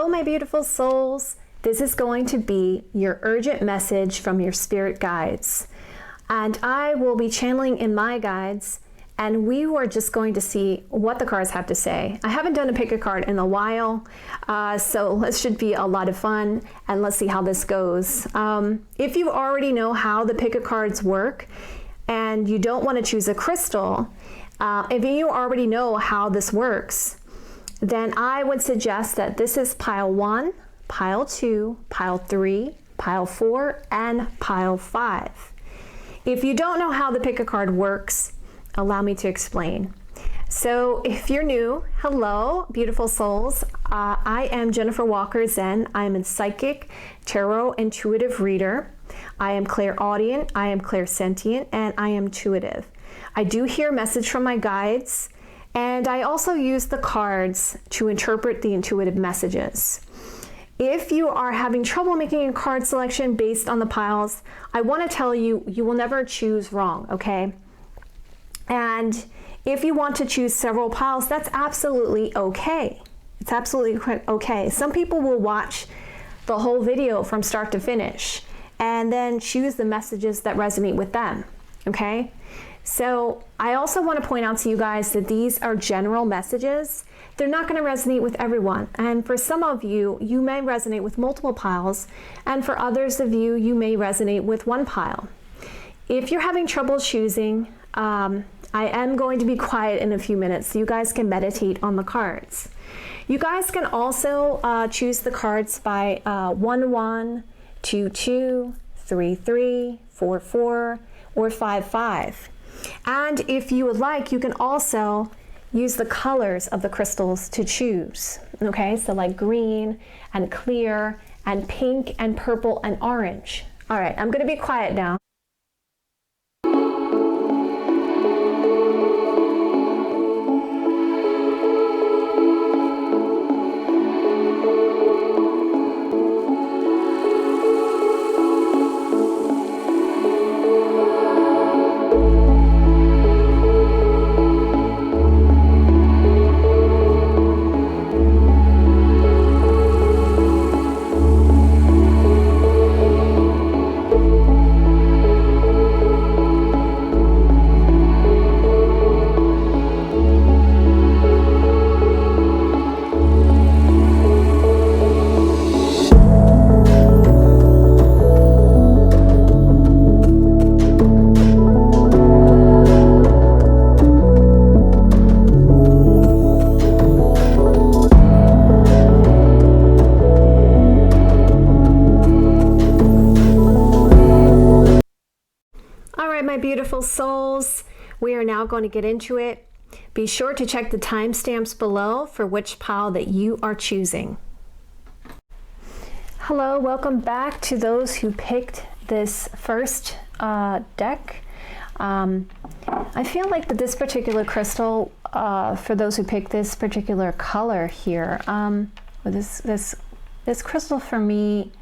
Hello, my beautiful souls. This is going to be your urgent message from your spirit guides. And I will be channeling in my guides, and we were just going to see what the cards have to say. I haven't done a pick a card in a while, so this should be a lot of fun, and let's see how this goes. If you already know how the pick a cards work, and you don't want to choose a crystal, if you already know how this works, then I would suggest that this is pile 1, pile 2, pile 3, pile 4, and pile 5. If you don't know how the pick a card works, allow me to explain. So if you're new, hello, beautiful souls. I am Jennifer Walker Zen. I am a psychic, tarot, intuitive reader. I am clairaudient, I am clairsentient, and I am intuitive. I do hear message from my guides, and I also use the cards to interpret the intuitive messages. If you are having trouble making a card selection based on the piles, I want to tell you, you will never choose wrong, okay? And if you want to choose several piles, that's absolutely okay. It's absolutely okay. Some people will watch the whole video from start to finish and then choose the messages that resonate with them, okay? So I also want to point out to you guys that these are general messages. They're not going to resonate with everyone. And for some of you, you may resonate with multiple piles. And for others of you, you may resonate with one pile. If you're having trouble choosing, I am going to be quiet in a few minutes so you guys can meditate on the cards. You guys can also choose the cards by 1-1, 2-2, 3-3, 4-4, or 5-5. And if you would like, you can also use the colors of the crystals to choose. Okay, so like green and clear and pink and purple and orange. All right, I'm going to be quiet now. My beautiful souls, we are now going to get into it. Be sure to check the timestamps below for which pile that you are choosing. Hello, welcome back to those who picked this first deck. I feel like that this particular crystal, for those who picked this particular color here, this crystal for me,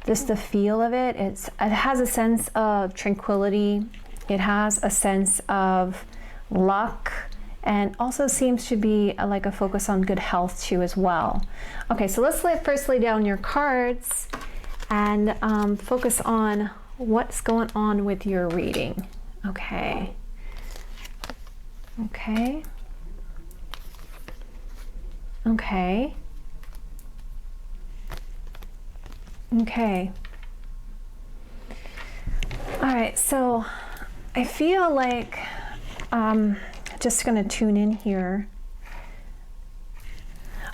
just the feel of it, it has a sense of tranquility. It has a sense of luck, and also seems to be like a focus on good health too as well. Okay, so let's first lay down your cards and focus on what's going on with your reading. Okay. Okay. Okay. Okay. All right, so I feel like just going to tune in here.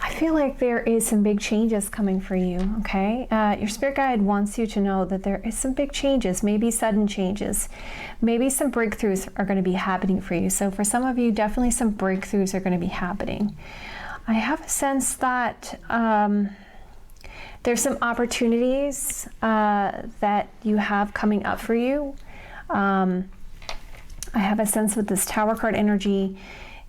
I feel like there is some big changes coming for you, okay? Your spirit guide wants you to know that there is some big changes, maybe sudden changes. Maybe some breakthroughs are going to be happening for you. So for some of you, definitely some breakthroughs are going to be happening. I have a sense that there's some opportunities that you have coming up for you. I have a sense with this Tower card energy,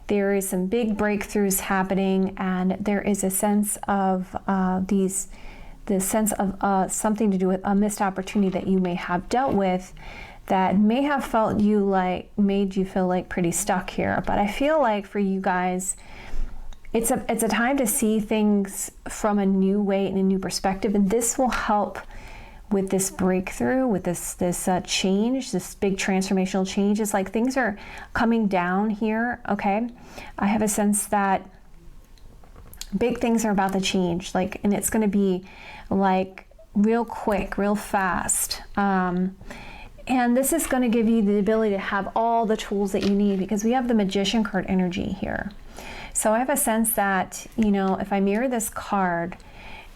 there is some big breakthroughs happening, and there is a sense of something to do with a missed opportunity that you may have dealt with that may have felt you like, made you feel like pretty stuck here. But I feel like for you guys, it's a time to see things from a new way and a new perspective, and this will help with this breakthrough, with this change, this big transformational change. It's like things are coming down here, okay? I have a sense that big things are about to change, like, and it's going to be like real quick, real fast. And this is going to give you the ability to have all the tools that you need, because we have the Magician card energy here. So I have a sense that, you know, if I mirror this card,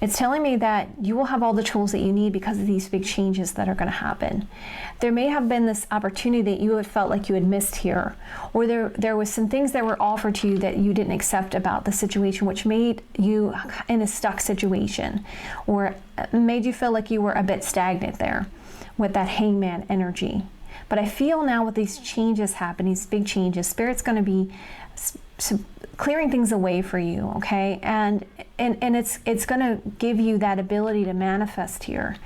it's telling me that you will have all the tools that you need because of these big changes that are going to happen. There may have been this opportunity that you had felt like you had missed here, or there was some things that were offered to you that you didn't accept about the situation, which made you in a stuck situation, or made you feel like you were a bit stagnant there with that Hangman energy. But I feel now with these changes happening, these big changes, Spirit's going to be clearing things away for you, okay? And it's going to give you that ability to manifest here.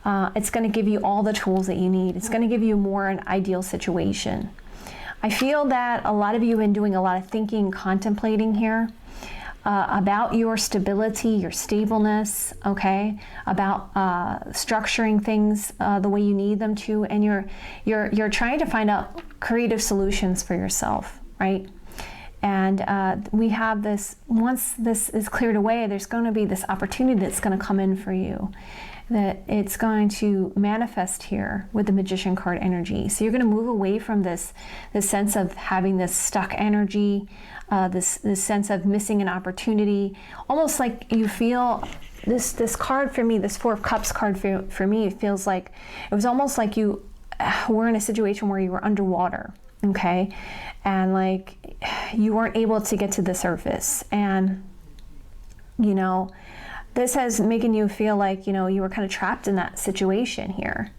It's going to give you all the tools that you need. It's going to give you more an ideal situation. I feel that a lot of you have been doing a lot of thinking, contemplating here about your stability, your stableness, okay? About structuring things the way you need them to, and you're trying to find out creative solutions for yourself, right? And we have this, once this is cleared away, there's going to be this opportunity that's going to come in for you, that it's going to manifest here with the Magician card energy. So you're going to move away from this sense of having this stuck energy, this sense of missing an opportunity, almost like you feel this card for me, this Four of Cups card for me, it feels like it was almost like you were in a situation where you were underwater, okay? And like you weren't able to get to the surface. And, you know, this has making you feel like, you know, you were kind of trapped in that situation here.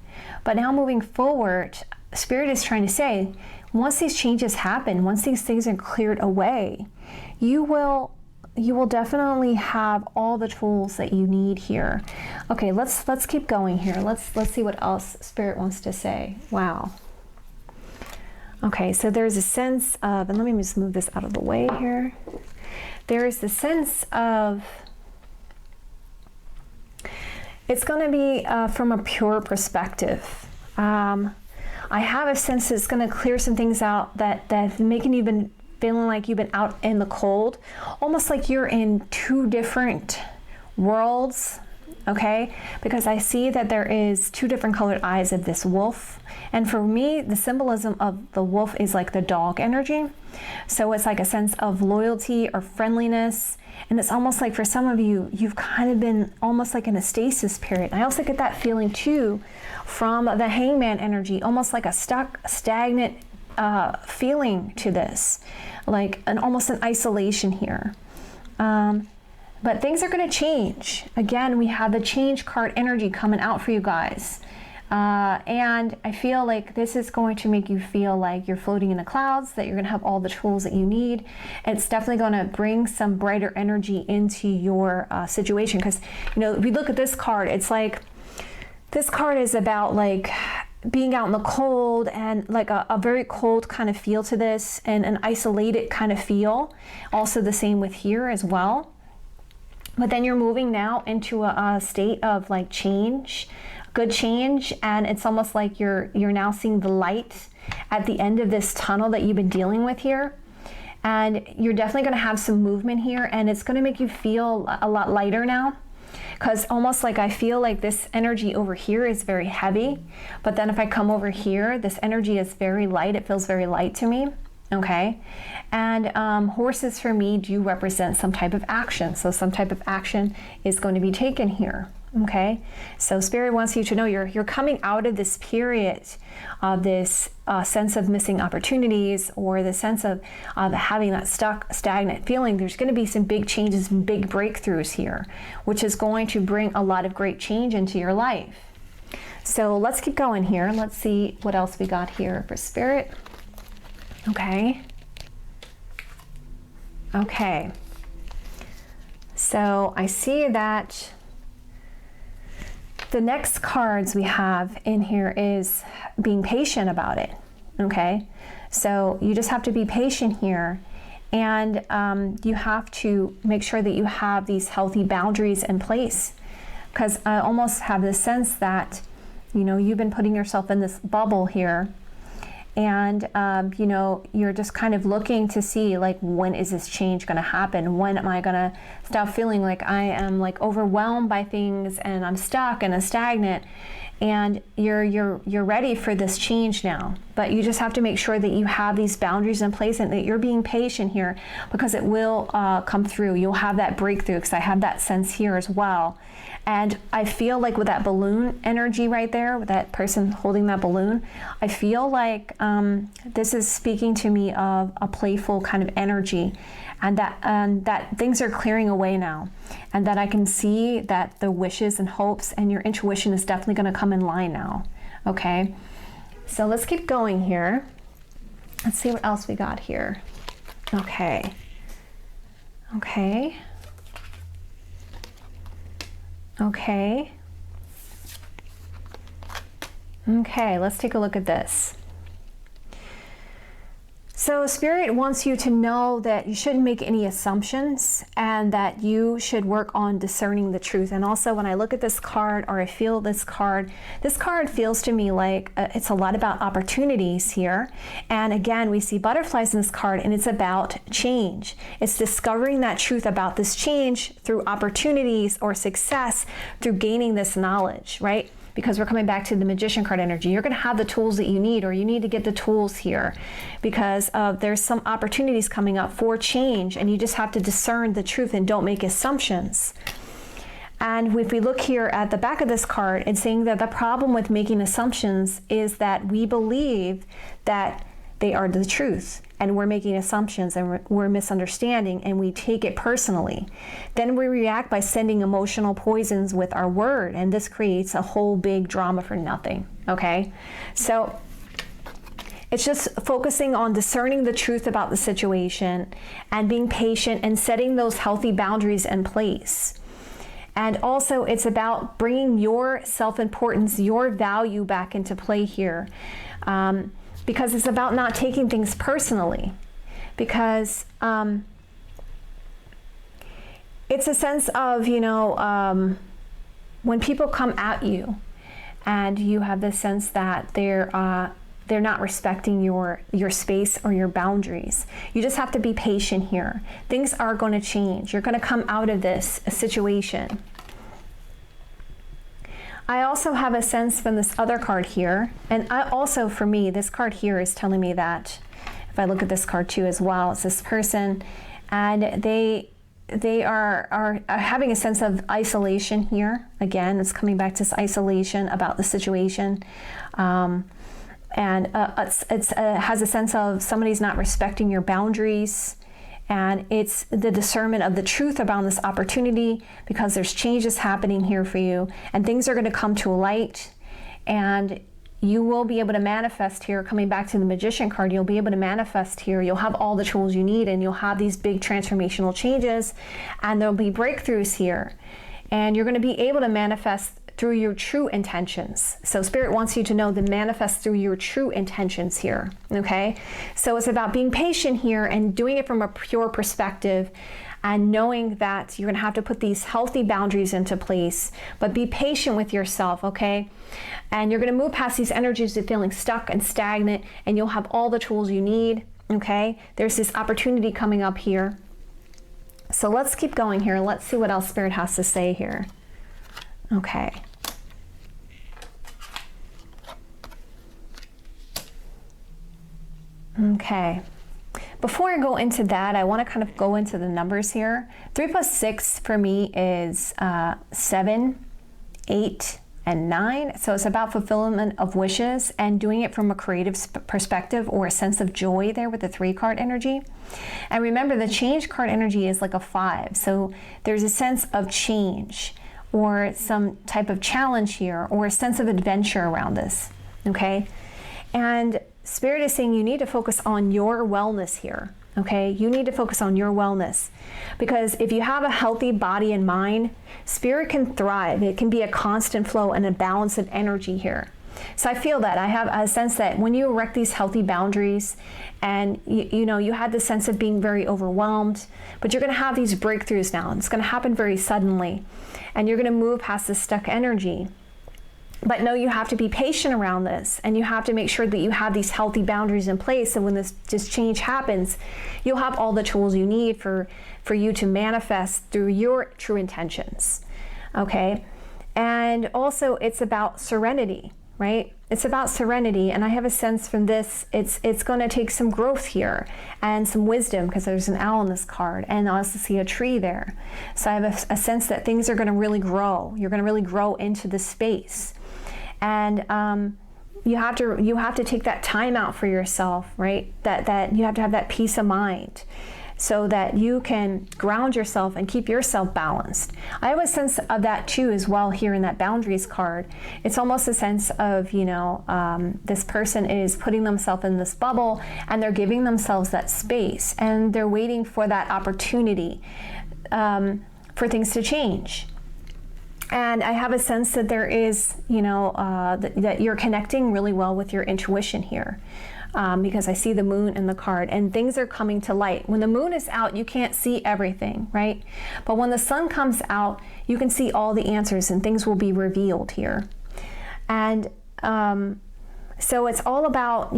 But now moving forward, Spirit is trying to say, once these changes happen, once these things are cleared away, you will definitely have all the tools that you need here. Okay, let's keep going here. Let's see what else Spirit wants to say. Wow. Okay, so there's a sense of, and let me just move this out of the way here. There is the sense of, it's going to be from a pure perspective. I have a sense it's going to clear some things out that's making you been feeling like you've been out in the cold, almost like you're in two different worlds, okay? Because I see that there is two different colored eyes of this wolf. And for me, the symbolism of the wolf is like the dog energy. So it's like a sense of loyalty or friendliness. And it's almost like for some of you, you've kind of been almost like in a stasis period. I also get that feeling too from the Hangman energy, almost like a stuck, stagnant feeling to this, like almost an isolation here. But things are going to change. Again, we have the change card energy coming out for you guys. And I feel like this is going to make you feel like you're floating in the clouds, that you're going to have all the tools that you need. It's definitely going to bring some brighter energy into your situation. Because, you know, if we look at this card, it's like, this card is about like being out in the cold and like a very cold kind of feel to this, and an isolated kind of feel. Also the same with here as well. But then you're moving now into a state of like change, good change, and it's almost like you're now seeing the light at the end of this tunnel that you've been dealing with here. And you're definitely going to have some movement here, and it's going to make you feel a lot lighter now. Because almost like I feel like this energy over here is very heavy, but then if I come over here, this energy is very light. It feels very light to me. Okay, and horses for me do represent some type of action. So some type of action is going to be taken here. Okay, so Spirit wants you to know you're coming out of this period of this sense of missing opportunities, or the sense of having that stuck, stagnant feeling. There's going to be some big changes and big breakthroughs here, which is going to bring a lot of great change into your life. So let's keep going here. Let's see what else we got here for Spirit. Okay. Okay. So I see that the next cards we have in here is being patient about it. Okay. So you just have to be patient here, And you have to make sure that you have these healthy boundaries in place, because I almost have this sense that, you know, you've been putting yourself in this bubble here, and you know, you're just kind of looking to see, like, when is this change going to happen? When am I going to stop feeling like I am like overwhelmed by things and I'm stuck and stagnant? And you're ready for this change now, but you just have to make sure that you have these boundaries in place and that you're being patient here, because it will come through. You'll have that breakthrough, because I have that sense here as well. And I feel like with that balloon energy right there, with that person holding that balloon, I feel like this is speaking to me of a playful kind of energy, and that things are clearing away now, and that I can see that the wishes and hopes and your intuition is definitely going to come in line now. Okay, so let's keep going here. Let's see what else we got here. Okay. Okay. Okay. Okay, let's take a look at this. So Spirit wants you to know that you shouldn't make any assumptions, and that you should work on discerning the truth. And also, when I look at this card, or I feel this card feels to me like it's a lot about opportunities here. And again, we see butterflies in this card, and it's about change. It's discovering that truth about this change through opportunities or success through gaining this knowledge, right? Because we're coming back to the Magician card energy. You're going to have the tools that you need, or you need to get the tools here, because there's some opportunities coming up for change, and you just have to discern the truth and don't make assumptions. And if we look here at the back of this card, it's saying that the problem with making assumptions is that we believe that they are the truth, and we're making assumptions, and we're misunderstanding, and we take it personally. Then we react by sending emotional poisons with our word, and this creates a whole big drama for nothing, okay? So it's just focusing on discerning the truth about the situation and being patient and setting those healthy boundaries in place. And also, it's about bringing your self-importance, your value back into play here. Because it's about not taking things personally, because it's a sense of, you know, when people come at you and you have this sense that they're not respecting your space or your boundaries. You just have to be patient here. Things are going to change. You're going to come out of this situation. I also have a sense from this other card here, and for me, this card here is telling me that, if I look at this card too as well, it's this person, and they are having a sense of isolation here. Again, it's coming back to this isolation about the situation, and it has a sense of somebody's not respecting your boundaries. And it's the discernment of the truth about this opportunity, because there's changes happening here for you, and things are going to come to light, and you will be able to manifest here. Coming back to the Magician card, you'll be able to manifest here. You'll have all the tools you need, and you'll have these big transformational changes, and there'll be breakthroughs here, and you're going to be able to manifest through your true intentions. So Spirit wants you to know to manifest through your true intentions here, okay? So it's about being patient here and doing it from a pure perspective, and knowing that you're gonna have to put these healthy boundaries into place, but be patient with yourself, okay? And you're gonna move past these energies of feeling stuck and stagnant, and you'll have all the tools you need, okay? There's this opportunity coming up here. So let's keep going here. Let's see what else Spirit has to say here. Okay. Okay. Before I go into that, I want to kind of go into the numbers here. 3 plus 6 for me is 7, 8, and 9. So it's about fulfillment of wishes and doing it from a creative perspective, or a sense of joy there with the 3 card energy. And remember, the change card energy is like a 5. So there's a sense of change, or some type of challenge here, or a sense of adventure around this, okay? And Spirit is saying you need to focus on your wellness here, okay? You need to focus on your wellness, because if you have a healthy body and mind, Spirit can thrive. It can be a constant flow and a balance of energy here. So I feel that. I have a sense that when you erect these healthy boundaries and you had the sense of being very overwhelmed, but you're going to have these breakthroughs now. It's going to happen very suddenly, and you're going to move past this stuck energy. But no, you have to be patient around this, and you have to make sure that you have these healthy boundaries in place. And when this change happens, you'll have all the tools you need for you to manifest through your true intentions. Okay? And also, it's about serenity, right? It's about serenity, and I have a sense from this, it's going to take some growth here and some wisdom, because there's an owl in this card, and I also see a tree there. So I have a sense that things are going to really grow. You're going to really grow into this space, and you have to take that time out for yourself, right? That you have to have that peace of mind, so that you can ground yourself and keep yourself balanced. I have a sense of that too as well here in that boundaries card. It's almost a sense of, this person is putting themselves in this bubble, and they're giving themselves that space, and they're waiting for that opportunity for things to change. And I have a sense that there is, that you're connecting really well with your intuition here. Because I see the moon in the card, and things are coming to light. When the moon is out, you can't see everything, right? But when the sun comes out, you can see all the answers, and things will be revealed here. And so it's all about,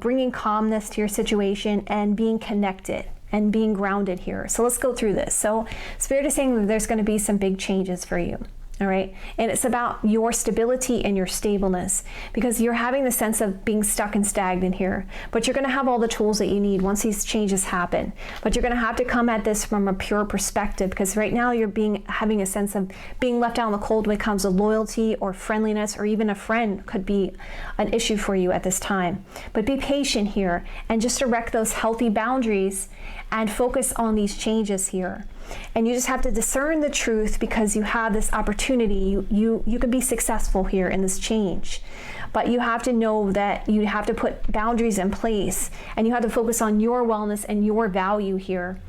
bringing calmness to your situation and being connected and being grounded here. So let's go through this. So Spirit is saying that there's going to be some big changes for you. All right. And it's about your stability and your stableness, because you're having the sense of being stuck and stagnant here, but you're going to have all the tools that you need once these changes happen. But you're going to have to come at this from a pure perspective, because right now you're having a sense of being left out in the cold when it comes to loyalty or friendliness, or even a friend could be an issue for you at this time. But be patient here and just erect those healthy boundaries and focus on these changes here. And you just have to discern the truth, because you have this opportunity. You can be successful here in this change, but you have to know that you have to put boundaries in place, and you have to focus on your wellness and your value here,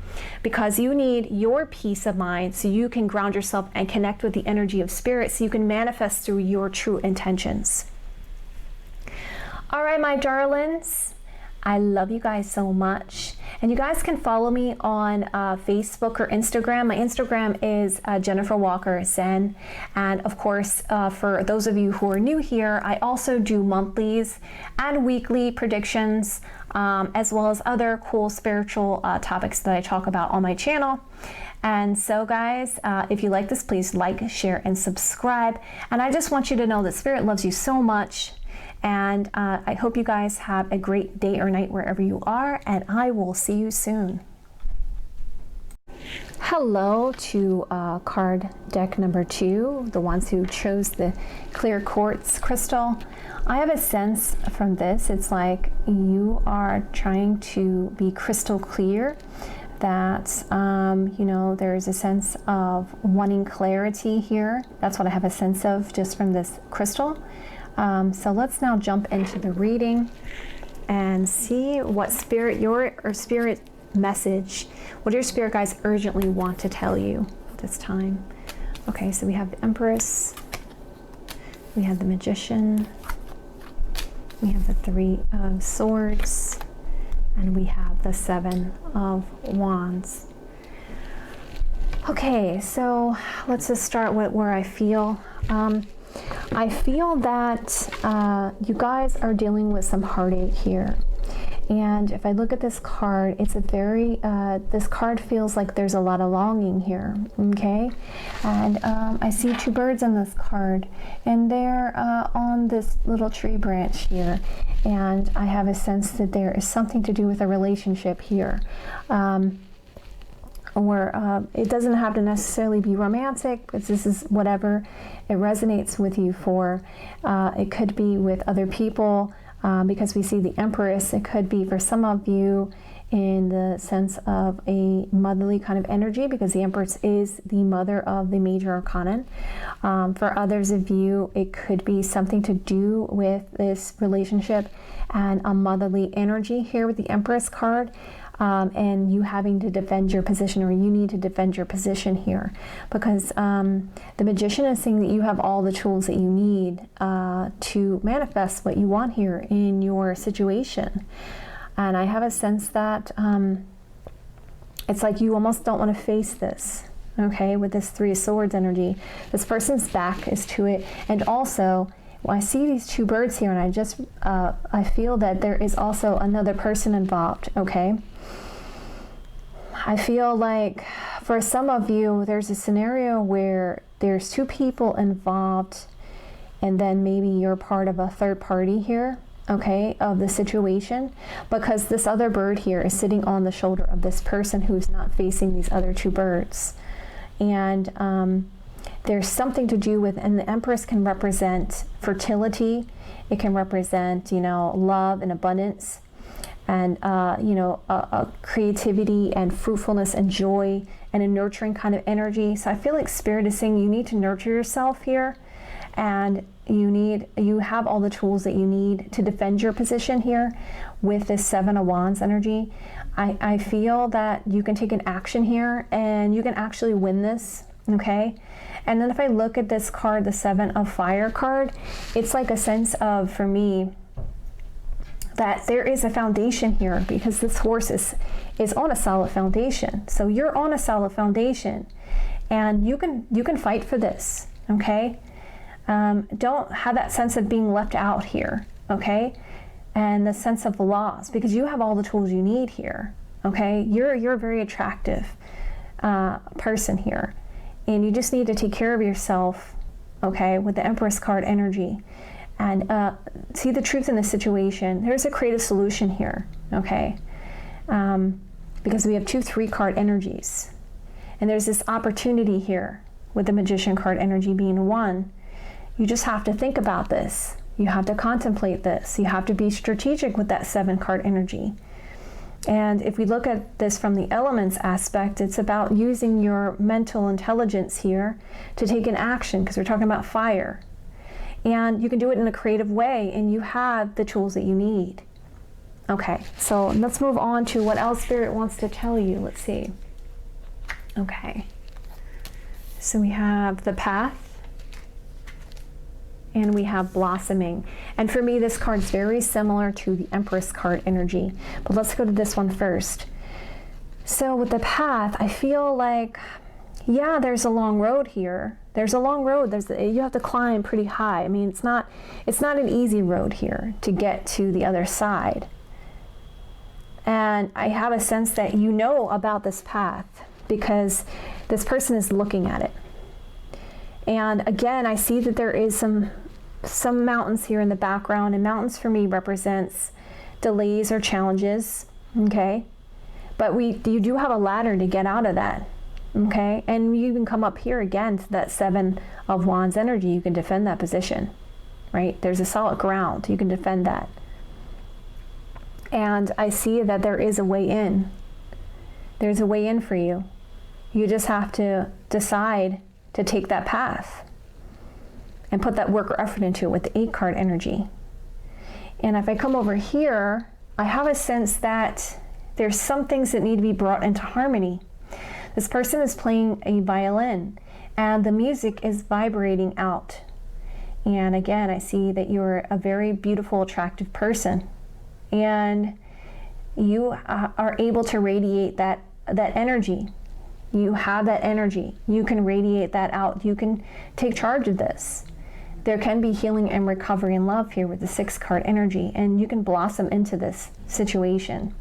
because you need your peace of mind so you can ground yourself and connect with the energy of Spirit, so you can manifest through your true intentions. All right, my darlings, I love you guys so much. And you guys can follow me on Facebook or Instagram. My Instagram is Jennifer Walker Zen. And of course, for those of you who are new here, I also do monthlies and weekly predictions, as well as other cool spiritual topics that I talk about on my channel. And so guys, if you like this, please like, share, and subscribe. And I just want you to know that Spirit loves you so much. And I hope you guys have a great day or night wherever you are, and I will see you soon. Hello to card deck number 2, the ones who chose the clear quartz crystal. I have a sense from this, it's like you are trying to be crystal clear, that there's a sense of wanting clarity here. That's what I have a sense of just from this crystal. So let's now jump into the reading and see what spirit message, what your spirit guides urgently want to tell you this time. Okay, so we have the Empress, we have the Magician, we have the 3 of Swords, and we have the 7 of Wands. Okay, so let's just start with where I feel. I feel that you guys are dealing with some heartache here. And if I look at this card, it's a very, this card feels like there's a lot of longing here, okay? And I see 2 birds on this card, and they're on this little tree branch here. And I have a sense that there is something to do with a relationship here. Or it doesn't have to necessarily be romantic, but this is whatever it resonates with you for. It could be with other people, because we see the Empress. It could be for some of you in the sense of a motherly kind of energy, because the Empress is the mother of the major arcana. For others of you, it could be something to do with this relationship and a motherly energy here with the Empress card. and you having to defend your position, or you need to defend your position here, because the Magician is saying that you have all the tools that you need to manifest what you want here in your situation. And I have a sense that it's like you almost don't want to face this, okay, with this Three of Swords energy. This person's back is to it. And also, I see these two birds here, and I feel that there is also another person involved, okay? I feel like for some of you, there's a scenario where there's two people involved, and then maybe you're part of a third party here, okay, of the situation, because this other bird here is sitting on the shoulder of this person who's not facing these other two birds. And there's something to do with, and the Empress can represent fertility. It can represent, you know, love and abundance, and you know, creativity and fruitfulness and joy and a nurturing kind of energy. So I feel like Spirit is saying you need to nurture yourself here, and you have all the tools that you need to defend your position here with this Seven of Wands energy. I feel that you can take an action here and you can actually win this, okay? And then if I look at this card, the Seven of Fire card, it's like a sense of, for me, that there is a foundation here, because this horse is on a solid foundation. So you're on a solid foundation, and you can fight for this, okay? Don't have that sense of being left out here, okay? And the sense of loss, because you have all the tools you need here, okay? You're a very attractive person here, and you just need to take care of yourself, okay, with the Empress card energy, and see the truth in the situation. There's a creative solution here, okay? Because we have 2 3-card energies, and there's this opportunity here with the Magician card energy being 1. You just have to think about this. You have to contemplate this. You have to be strategic with that 7-card energy. And if we look at this from the elements aspect, it's about using your mental intelligence here to take an action, because we're talking about fire. And you can do it in a creative way, and you have the tools that you need. Okay, so let's move on to what else Spirit wants to tell you. Let's see. Okay. So we have the Path, and we have Blossoming. And for me, this card's very similar to the Empress card energy. But let's go to this one first. So with the Path, I feel like, yeah, there's a long road here. There's a long road. You have to climb pretty high. I mean, it's not an easy road here to get to the other side. And I have a sense that you know about this path because this person is looking at it. And again, I see that there is some mountains here in the background, and mountains for me represents delays or challenges, okay? But you do have a ladder to get out of that, okay? And you can come up here again to that 7 of Wands energy. You can defend that position, right? There's a solid ground. You can defend that. And I see that there is a way in. There's a way in for you. You just have to decide to take that path and put that work or effort into it with the 8-card energy. And if I come over here, I have a sense that there's some things that need to be brought into harmony. This person is playing a violin, and the music is vibrating out. And again, I see that you're a very beautiful, attractive person, and you are able to radiate that energy. You have that energy. You can radiate that out. You can take charge of this. There can be healing and recovery and love here with the 6-card energy, and you can blossom into this situation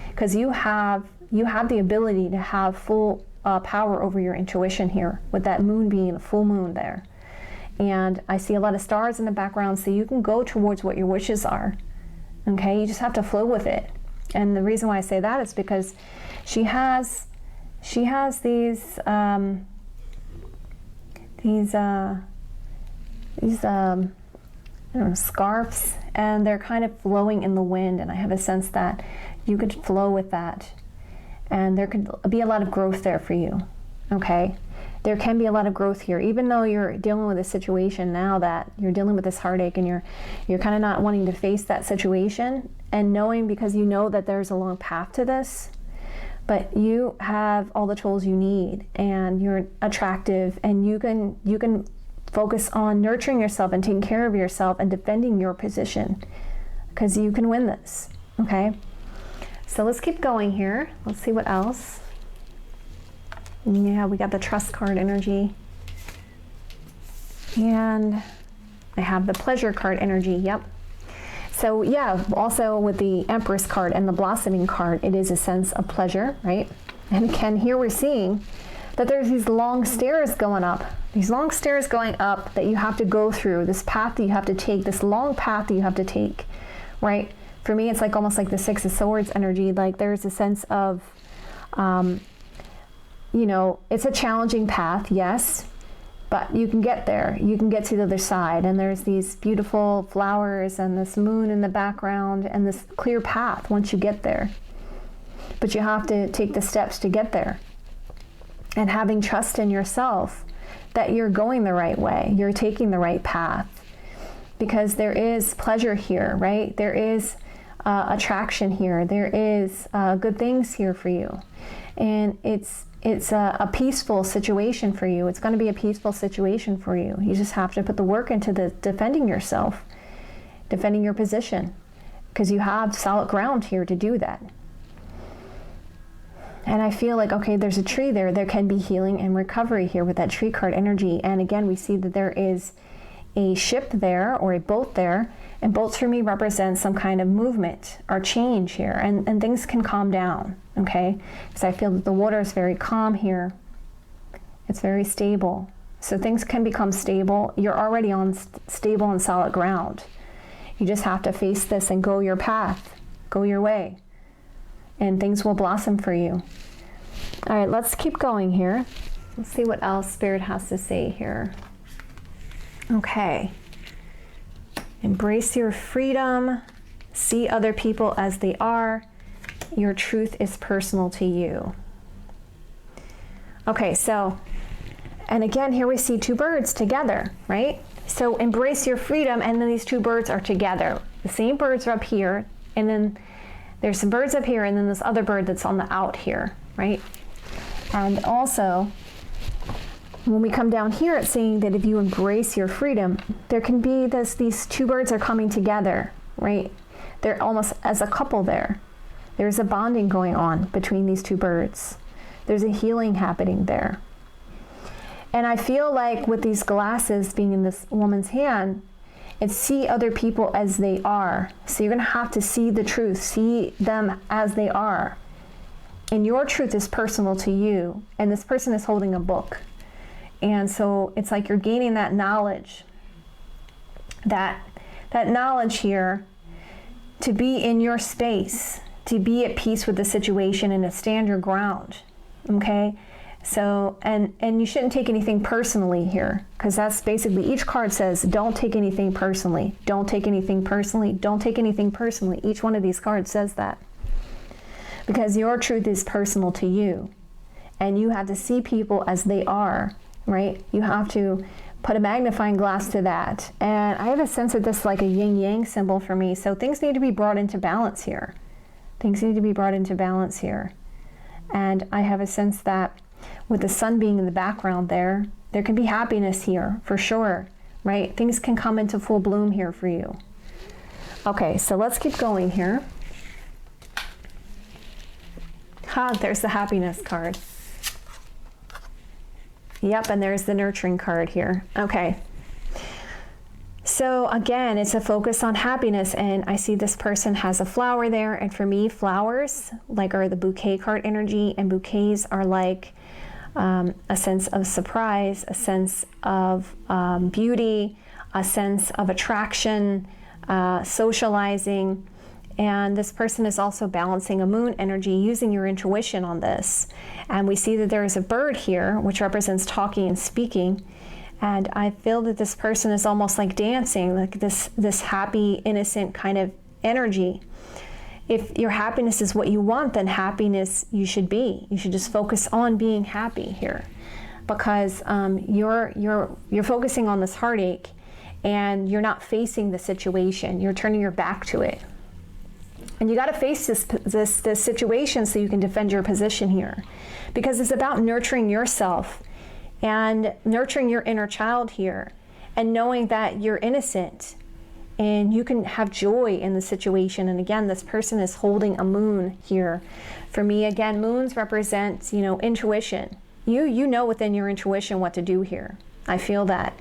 because you have the ability to have full power over your intuition here with that moon being a full moon there. And I see a lot of stars in the background, so you can go towards what your wishes are. Okay, you just have to flow with it. And the reason why I say that is because she has these I don't know, scarves, and they're kind of flowing in the wind, and I have a sense that you could flow with that, and there could be a lot of growth there for you. Okay, there can be a lot of growth here, even though you're dealing with a situation now that you're dealing with this heartache, and you're kind of not wanting to face that situation, and knowing, because you know that there's a long path to this, but you have all the tools you need, and you're attractive, and you can focus on nurturing yourself and taking care of yourself and defending your position, because you can win this. Okay, so let's keep going here. Let's see what else. Yeah, we got the trust card energy, and I have the pleasure card energy. Yep. So yeah, also with the Empress card and the blossoming card, it is a sense of pleasure, right? And again, here we're seeing that there's these long stairs going up, that you have to go through, this path that you have to take, this long path that you have to take, right? For me, it's like almost like the Six of Swords energy. Like there's a sense of, you know, it's a challenging path, yes, but you can get there. You can get to the other side, and there's these beautiful flowers and this moon in the background and this clear path once you get there. But you have to take the steps to get there. And having trust in yourself that you're going the right way, you're taking the right path. Because there is pleasure here, right? There is attraction here. There is good things here for you. And it's a peaceful situation for you. It's going to be a peaceful situation for you. You just have to put the work into the defending yourself, defending your position, because you have solid ground here to do that. And I feel like, okay, there's a tree there. There can be healing and recovery here with that tree card energy. And again, we see that there is a ship there or a boat there. And boats for me represent some kind of movement or change here. And things can calm down, okay? Because I feel that the water is very calm here. It's very stable. So things can become stable. You're already on stable and solid ground. You just have to face this and go your path, go your way. And things will blossom for you. All right, let's keep going here. Let's see what else Spirit has to say here. Okay. Embrace your freedom. See other people as they are. Your truth is personal to you. Okay, so, and again, here we see two birds together, right? So embrace your freedom, and then these two birds are together. The same birds are up here, and then there's some birds up here, and then this other bird that's on the out here, right? And also, when we come down here, it's saying that if you embrace your freedom, there can be these two birds are coming together, right? They're almost as a couple there. There's a bonding going on between these two birds. There's a healing happening there. And I feel like with these glasses being in this woman's hand, it's see other people as they are. So you're going to have to see the truth, see them as they are. And your truth is personal to you. And this person is holding a book. And so it's like you're gaining that knowledge. That knowledge here to be in your space, to be at peace with the situation and to stand your ground. Okay? So, and you shouldn't take anything personally here, because that's basically, each card says, don't take anything personally. Don't take anything personally. Don't take anything personally. Each one of these cards says that. Because your truth is personal to you. And you have to see people as they are, right? You have to put a magnifying glass to that. And I have a sense of this like a yin-yang symbol for me. So things need to be brought into balance here. Things need to be brought into balance here. And I have a sense that with the sun being in the background there can be happiness here, for sure, right? Things can come into full bloom here for you. Okay, so let's keep going here. There's the happiness card. Yep, and there's the nurturing card here. Okay. So again, it's a focus on happiness, and I see this person has a flower there, and for me, flowers are the bouquet card energy, and bouquets are like a sense of surprise, a sense of beauty, a sense of attraction, socializing. And this person is also balancing a moon energy, using your intuition on this. And we see that there is a bird here, which represents talking and speaking. And I feel that this person is almost like dancing, like this happy, innocent kind of energy. If your happiness is what you want, then happiness you should be. You should just focus on being happy here, because you're focusing on this heartache, and you're not facing the situation. You're turning your back to it. And you got to face this situation so you can defend your position here, because it's about nurturing yourself and nurturing your inner child here, and knowing that you're innocent and you can have joy in the situation. And again, this person is holding a moon here. For me, again, moons represent, intuition. You know within your intuition what to do here. I feel that.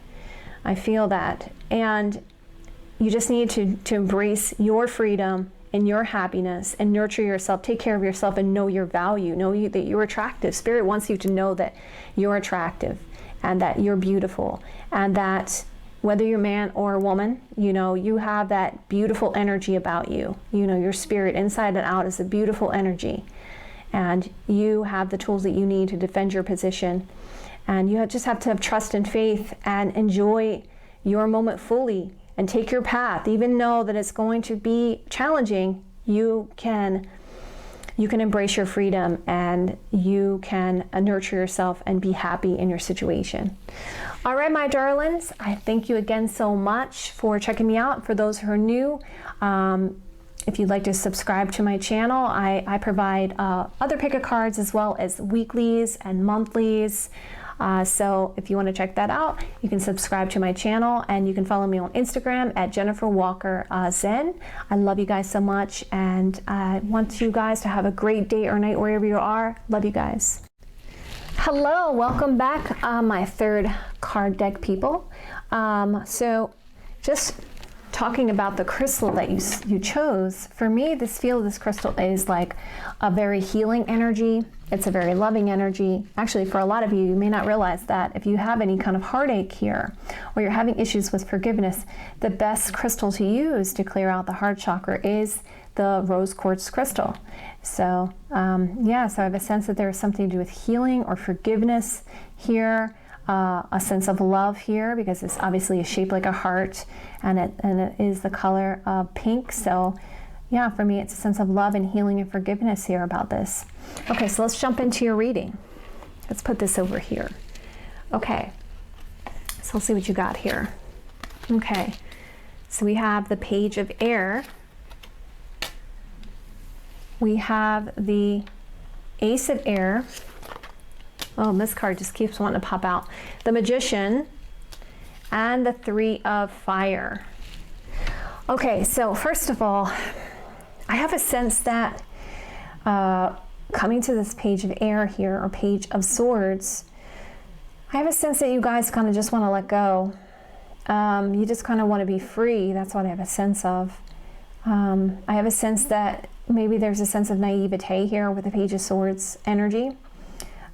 And you just need to embrace your freedom and your happiness and nurture yourself, take care of yourself, and know your value, that you're attractive. Spirit wants you to know that you're attractive and that you're beautiful, and that whether you're a man or a woman, you have that beautiful energy about you. Your spirit inside and out is a beautiful energy, and you have the tools that you need to defend your position. And you just have to have trust and faith and enjoy your moment fully and take your path. Even know that it's going to be challenging, you can embrace your freedom, and you can nurture yourself and be happy in your situation. All right, my darlings, I thank you again so much for checking me out. For those who are new, if you'd like to subscribe to my channel, I provide other pick of cards as well as weeklies and monthlies. So if you want to check that out, you can subscribe to my channel, and you can follow me on Instagram at Jennifer Walker Zen. I love you guys so much, and I want you guys to have a great day or night wherever you are. Love you guys. Hello, welcome back, my third card deck people. So just talking about the crystal that you chose, for me, this crystal is like a very healing energy. It's a very loving energy. Actually, for a lot of you, you may not realize that if you have any kind of heartache here, or you're having issues with forgiveness, the best crystal to use to clear out the heart chakra is the rose quartz crystal. So so I have a sense that there is something to do with healing or forgiveness here. A sense of love here, because it's obviously shaped like a heart, and it is the color of pink. So yeah, for me, it's a sense of love and healing and forgiveness here about this. Okay, so let's jump into your reading. Let's put this over here. Okay, so let's see what you got here. Okay, so we have the Page of Air. We have the Ace of Air. Oh, this card just keeps wanting to pop out. The Magician and the Three of Fire. Okay, so first of all, I have a sense that coming to this Page of Air here, or Page of Swords, I have a sense that you guys kind of just want to let go. You just kind of want to be free. That's what I have a sense of. I have a sense that maybe there's a sense of naivete here with the Page of Swords energy.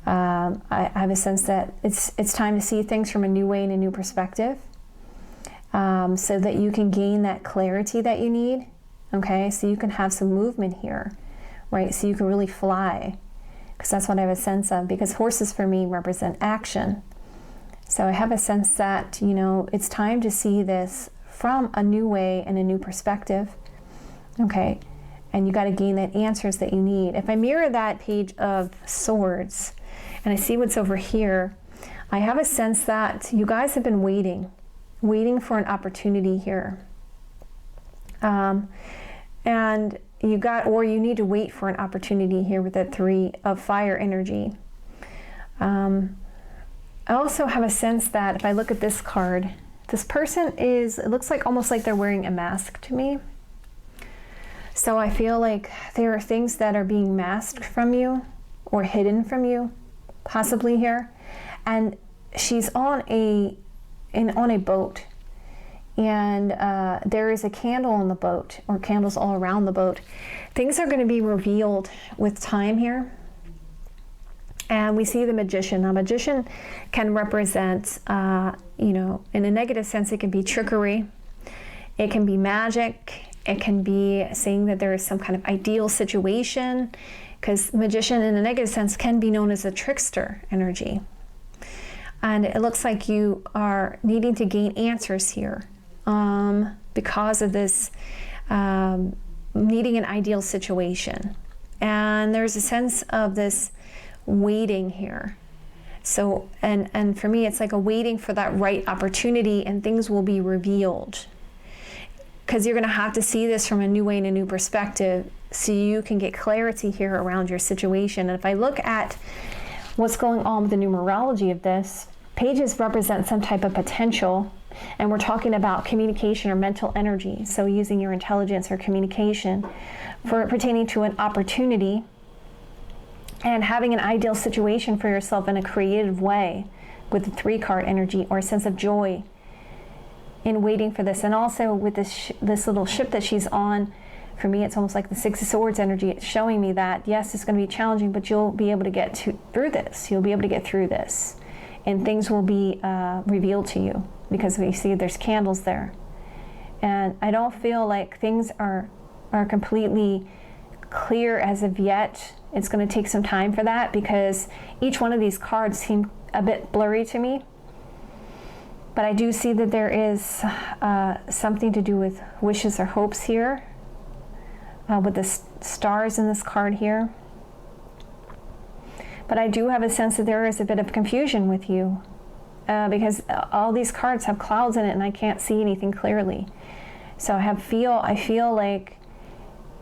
I have a sense that it's time to see things from a new way and a new perspective, so that you can gain that clarity that you need. Okay, so you can have some movement here, right? So you can really fly, because that's what I have a sense of, because horses for me represent action. So I have a sense that, it's time to see this from a new way and a new perspective. Okay, and you got to gain that answers that you need. If I mirror that Page of Swords and I see what's over here, I have a sense that you guys have been waiting for an opportunity here. And you need to wait for an opportunity here with that Three of Fire energy. I also have a sense that if I look at this card, this person it looks like almost like they're wearing a mask to me. So I feel like there are things that are being masked from you or hidden from you, possibly here. And she's on a boat, and there is a candle on the boat, or candles all around the boat. Things are going to be revealed with time here. And we see the Magician. Now, Magician can represent, in a negative sense, it can be trickery. It can be magic. It can be saying that there is some kind of ideal situation, because Magician in a negative sense can be known as a trickster energy. And it looks like you are needing to gain answers here because of this needing an ideal situation. And there's a sense of this waiting here. So, and for me, it's like a waiting for that right opportunity, and things will be revealed. because you're going to have to see this from a new way and a new perspective so you can get clarity here around your situation. And if I look at what's going on with the numerology of this, pages represent some type of potential, and we're talking about communication or mental energy. So using your intelligence or communication for pertaining to an opportunity and having an ideal situation for yourself in a creative way with the 3-card energy, or a sense of joy in waiting for this. And also with this little ship that she's on, for me it's almost like the 6 of Swords energy. It's showing me that yes, it's going to be challenging, but you'll be able to get through this. You'll be able to get through this, and things will be revealed to you, because we see there's candles there. And I don't feel like things are completely clear as of yet. It's going to take some time for that, because each one of these cards seem a bit blurry to me. But I do see that there is something to do with wishes or hopes here, with the stars in this card here. But I do have a sense that there is a bit of confusion with you, because all these cards have clouds in it and I can't see anything clearly. So I feel like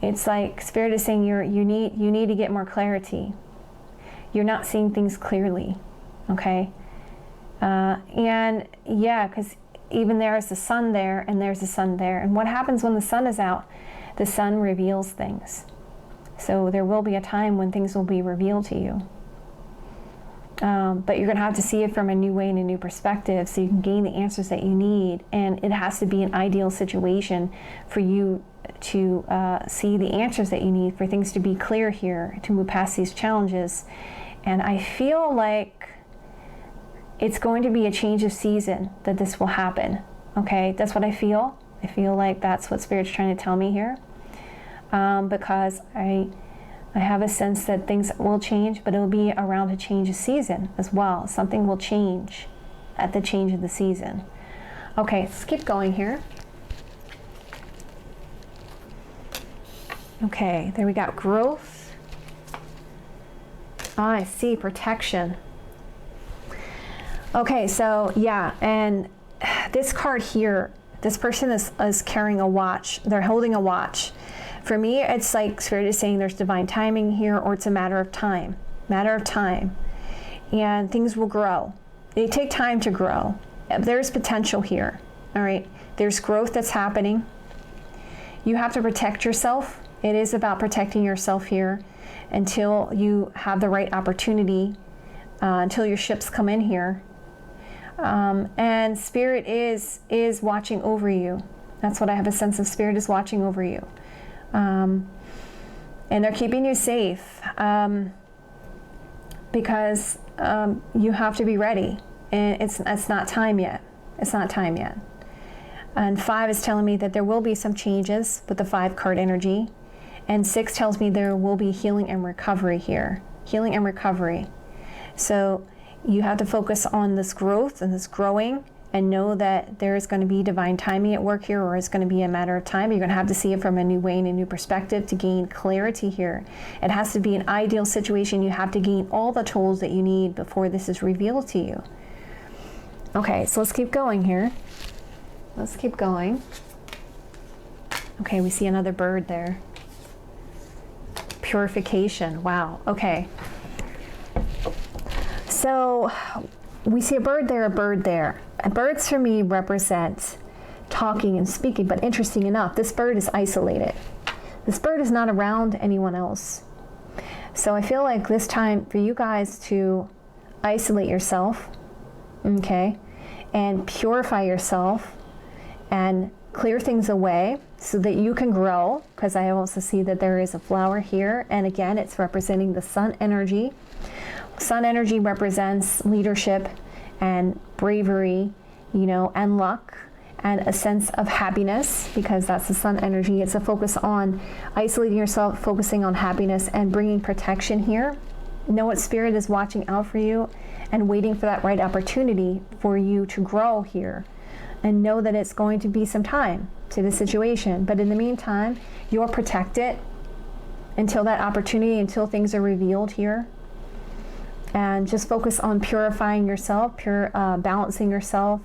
it's like Spirit is saying you need to get more clarity. You're not seeing things clearly, okay? And yeah, because even there's the sun there and there's the sun there. And what happens when the sun is out? The sun reveals things. So there will be a time when things will be revealed to you. But you're going to have to see it from a new way and a new perspective so you can gain the answers that you need. And it has to be an ideal situation for you to see the answers that you need, for things to be clear here, to move past these challenges. And I feel like it's going to be a change of season that this will happen. Okay, that's what I feel. I feel like that's what Spirit's trying to tell me here. Because I have a sense that things will change, but it'll be around a change of season as well. Something will change at the change of the season. Okay, let's keep going here. Okay, there we got growth. Oh, I see, protection. Okay, so yeah, and this card here, this person is carrying a watch. They're holding a watch. For me, it's like Spirit is saying there's divine timing here, or it's a matter of time. Matter of time. And things will grow. They take time to grow. There's potential here. All right. There's growth that's happening. You have to protect yourself. It is about protecting yourself here until you have the right opportunity, until your ships come in here. And Spirit is watching over you. That's what I have a sense of. Spirit is watching over you. And they're keeping you safe, because you have to be ready, and it's not time yet. It's not time yet. And 5 is telling me that there will be some changes with the 5-card energy, and 6 tells me there will be healing and recovery here. Healing and recovery. So you have to focus on this growth and this growing, and know that there is going to be divine timing at work here, or it's going to be a matter of time. You're going to have to see it from a new way and a new perspective to gain clarity here. It has to be an ideal situation. You have to gain all the tools that you need before this is revealed to you. Okay, so let's keep going here. Let's keep going. Okay, we see another bird there. Purification. Wow. Okay. So we see a bird there, a bird there. And birds for me represent talking and speaking, but interesting enough, this bird is isolated. This bird is not around anyone else. So I feel like this time for you guys to isolate yourself, okay, and purify yourself and clear things away so that you can grow, because I also see that there is a flower here, and again, it's representing the sun energy. Sun energy represents leadership and bravery, and luck, and a sense of happiness, because that's the sun energy. It's a focus on isolating yourself, focusing on happiness, and bringing protection here. Know what Spirit is watching out for you and waiting for that right opportunity for you to grow here. And know that it's going to be some time to the situation. But in the meantime, you're protected until that opportunity, until things are revealed here. And just focus on purifying yourself, balancing yourself,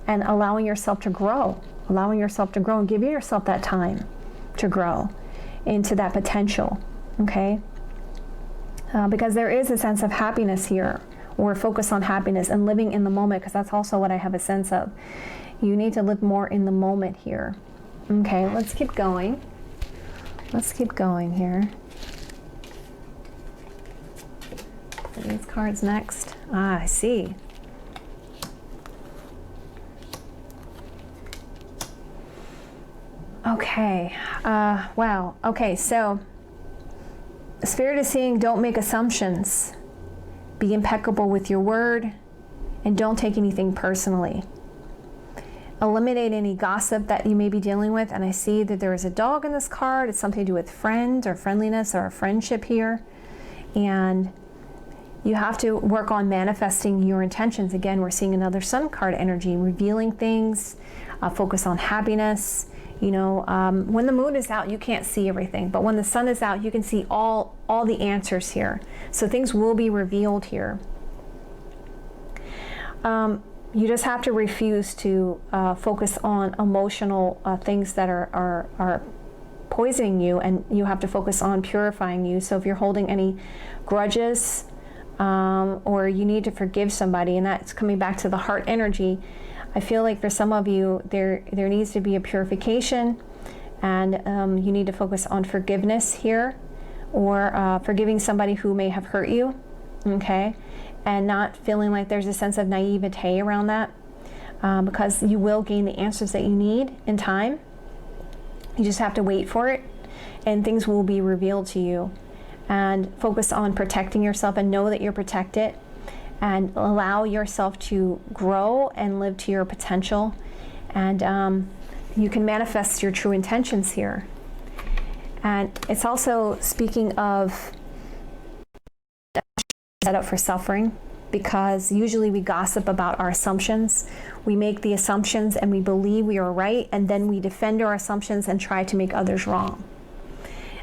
and allowing yourself to grow, and giving yourself that time to grow into that potential, okay? Because there is a sense of happiness here, or focus on happiness and living in the moment, because that's also what I have a sense of. You need to live more in the moment here. Okay, let's keep going. Let's keep going here. These cards next. Ah, I see. Okay. Wow. Okay, so Spirit is saying don't make assumptions. Be impeccable with your word and don't take anything personally. Eliminate any gossip that you may be dealing with. And I see that there is a dog in this card. It's something to do with friend or friendliness or a friendship here. And you have to work on manifesting your intentions. Again, we're seeing another Sun card energy, revealing things, focus on happiness. You know, when the moon is out, you can't see everything. But when the sun is out, you can see all the answers here. So things will be revealed here. You just have to refuse to focus on emotional things that are poisoning you, and you have to focus on purifying you. So if you're holding any grudges, or you need to forgive somebody, and that's coming back to the heart energy, I feel like for some of you, there needs to be a purification, and you need to focus on forgiveness here, or forgiving somebody who may have hurt you, okay? And not feeling like there's a sense of naivete around that, because you will gain the answers that you need in time. You just have to wait for it, and things will be revealed to you. And focus on protecting yourself and know that you're protected, and allow yourself to grow and live to your potential. And you can manifest your true intentions here. And it's also speaking of set up for suffering, because usually we gossip about our assumptions. We make the assumptions and we believe we are right, and then we defend our assumptions and try to make others wrong.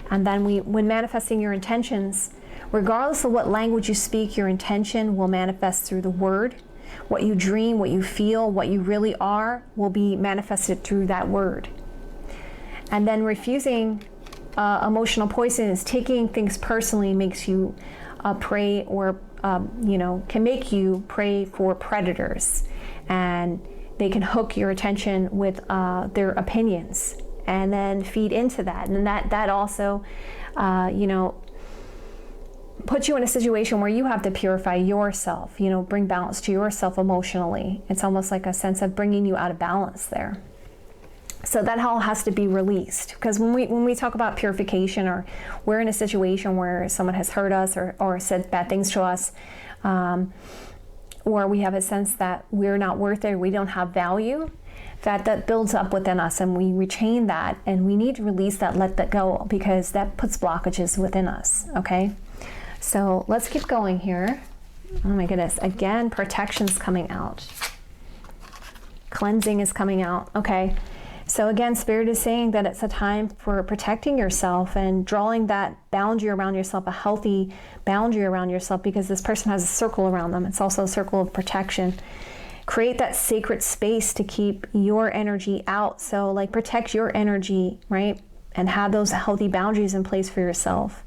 And then when manifesting your intentions, regardless of what language you speak, your intention will manifest through the word. What you dream, what you feel, what you really are will be manifested through that word. And then refusing emotional poisons, taking things personally, makes you prey, or can make you prey for predators, and they can hook your attention with their opinions and then feed into that, and that also puts you in a situation where you have to purify yourself, bring balance to yourself emotionally. It's almost like a sense of bringing you out of balance there. So that all has to be released, because when we talk about purification, or we're in a situation where someone has hurt us or said bad things to us, or we have a sense that we're not worth it, or we don't have value, that builds up within us, and we retain that, and we need to release that, let that go, because that puts blockages within us, okay? So let's keep going here. Oh my goodness, again, protection's coming out. Cleansing is coming out, okay? So again, Spirit is saying that it's a time for protecting yourself and drawing that boundary around yourself, a healthy boundary around yourself, because this person has a circle around them. It's also a circle of protection. Create that sacred space to keep your energy out. So like protect your energy, right? And have those healthy boundaries in place for yourself.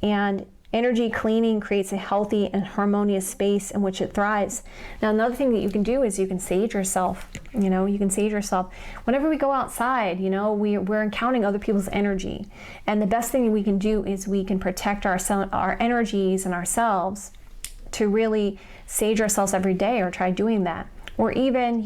And energy cleaning creates a healthy and harmonious space in which it thrives. Now, another thing that you can do is you can sage yourself. You can sage yourself. Whenever we go outside, we're encountering other people's energy. And the best thing we can do is we can protect our energies and ourselves, to really sage ourselves every day, or try doing that. Or even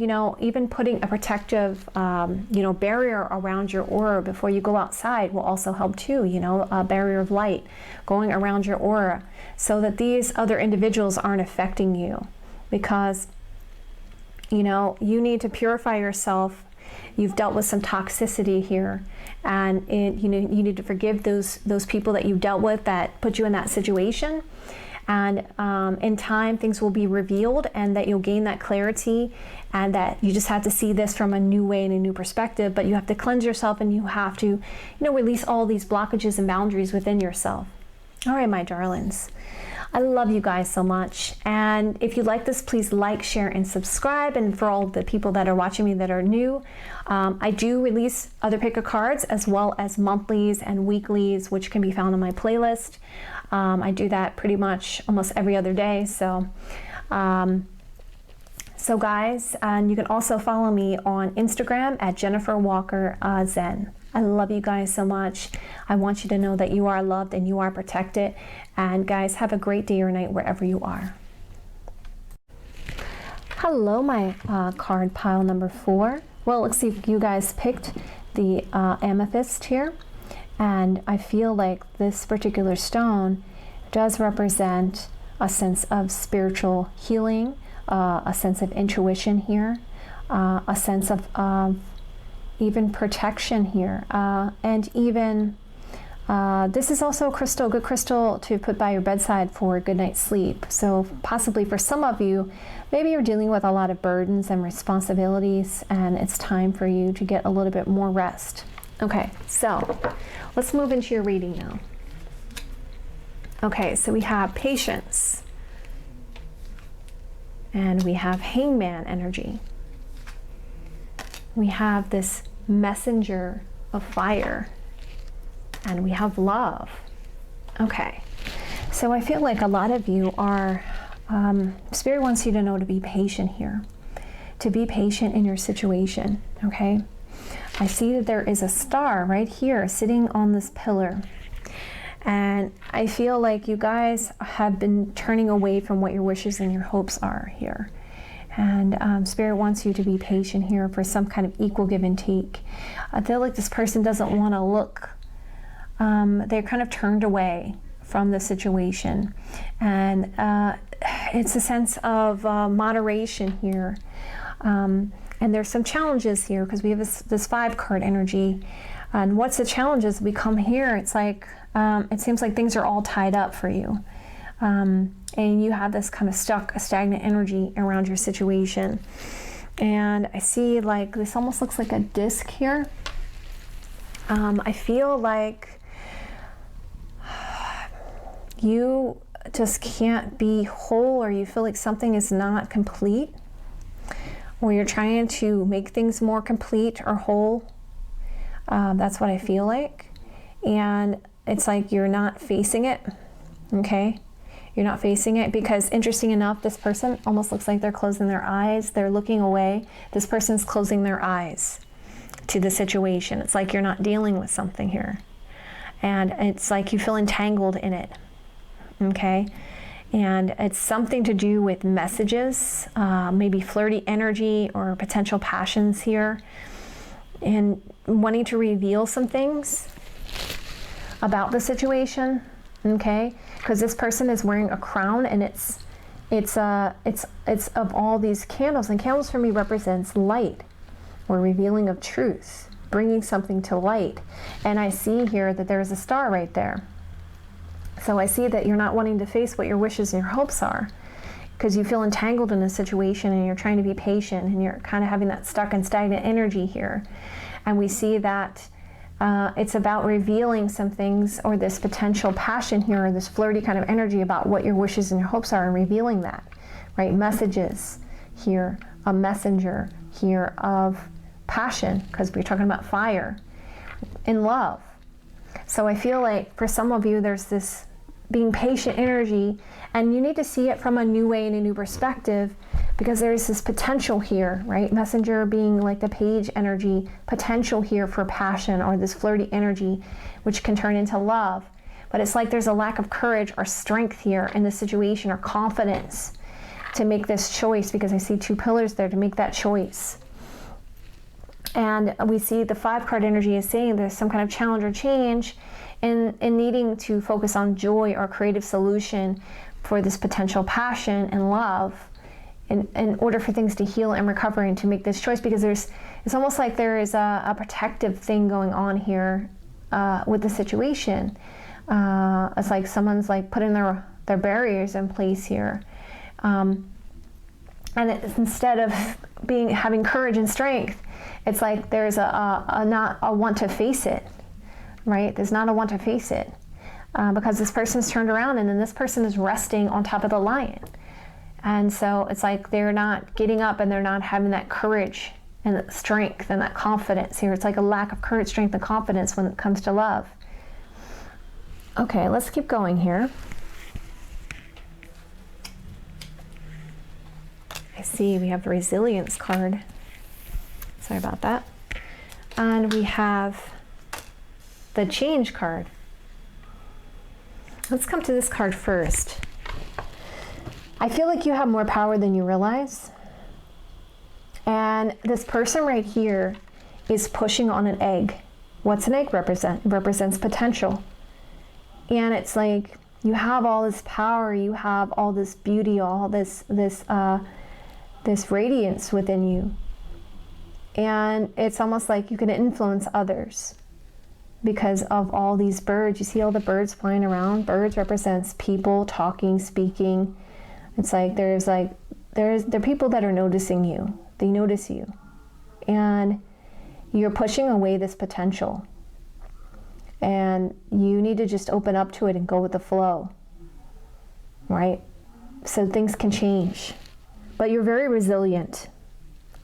putting a protective, barrier around your aura before you go outside will also help too, a barrier of light going around your aura, so that these other individuals aren't affecting you, because, you need to purify yourself. You've dealt with some toxicity here, and you need to forgive those people that you've dealt with that put you in that situation. And in time, things will be revealed, and that you'll gain that clarity, and that you just have to see this from a new way and a new perspective. But you have to cleanse yourself, and you have to, release all these blockages and boundaries within yourself. All right, my darlings. I love you guys so much. And if you like this, please like, share, and subscribe. And for all the people that are watching me that are new, I do release other pick of cards as well as monthlies and weeklies, which can be found on my playlist. I do that pretty much almost every other day. So guys, and you can also follow me on Instagram at Jennifer Walker Zen. I love you guys so much. I want you to know that you are loved and you are protected. And guys, have a great day or night wherever you are. Hello, my card pile number 4. Well, let's see if you guys picked the amethyst here. And I feel like this particular stone does represent a sense of spiritual healing, a sense of intuition here, a sense of even protection here, and even this is also a crystal, good crystal to put by your bedside for a good night's sleep. So possibly for some of you, maybe you're dealing with a lot of burdens and responsibilities, and it's time for you to get a little bit more rest. Okay, so let's move into your reading now. Okay, so we have patience, and we have hangman energy. We have this messenger of fire, and we have love. Okay, so I feel like a lot of you are, Spirit wants you to know to be patient here, to be patient in your situation, okay? I see that there is a star right here sitting on this pillar, and I feel like you guys have been turning away from what your wishes and your hopes are here. And Spirit wants you to be patient here for some kind of equal give and take. I feel like this person doesn't want to look. They're kind of turned away from the situation. And it's a sense of moderation here. And there's some challenges here because we have this 5-card energy. And what's the challenges? We come here, it's like, it seems like things are all tied up for you. And you have this kind of stuck, stagnant energy around your situation. And I see like, this almost looks like a disc here. I feel like you just can't be whole, or you feel like something is not complete, or you're trying to make things more complete or whole. That's what I feel like. And it's like you're not facing it, okay? You're not facing it because, interesting enough, this person almost looks like they're closing their eyes. They're looking away. This person's closing their eyes to the situation. It's like you're not dealing with something here. And it's like you feel entangled in it, okay? And it's something to do with messages, maybe flirty energy or potential passions here, and wanting to reveal some things about the situation, okay? Because this person is wearing a crown, and it's of all these candles, and candles for me represents light or revealing of truth, bringing something to light. And I see here that there's a star right there. So I see that you're not wanting to face what your wishes and your hopes are, because you feel entangled in a situation and you're trying to be patient, and you're kind of having that stuck and stagnant energy here. And we see that it's about revealing some things, or this potential passion here, or this flirty kind of energy about what your wishes and your hopes are, and revealing that, right? Messages here, a messenger here of passion, because we're talking about fire, in love. So I feel like for some of you, there's this being patient energy, and you need to see it from a new way and a new perspective, because there's this potential here, right? Messenger being like the page energy, potential here for passion, or this flirty energy, which can turn into love. But it's like there's a lack of courage or strength here in the situation, or confidence to make this choice, because I see 2 pillars there to make that choice. And we see the 5-card energy is saying there's some kind of challenge or change in needing to focus on joy or creative solution for this potential passion and love, in order for things to heal and recover and to make this choice, because it's almost like there is a protective thing going on here with the situation. It's like someone's like putting their barriers in place here. And instead of having courage and strength, it's like there's not a want to face it, right? There's not a want to face it. because this person's turned around and then this person is resting on top of the lion. And so it's like they're not getting up and they're not having that courage and that strength and that confidence here. It's like a lack of courage, strength, and confidence when it comes to love. Okay, let's keep going here. I see we have the resilience card. Sorry about that. And we have the change card. Let's come to this card first. I feel like you have more power than you realize. And this person right here is pushing on an egg. What's an egg represent? It represents potential. And it's like you have all this power, you have all this beauty, all this radiance within you. And it's almost like you can influence others because of all these birds. You see all the birds flying around? Birds represents people talking, speaking. It's like there are people that are noticing you. They notice you. And you're pushing away this potential. And you need to just open up to it and go with the flow. Right? So things can change. But you're very resilient.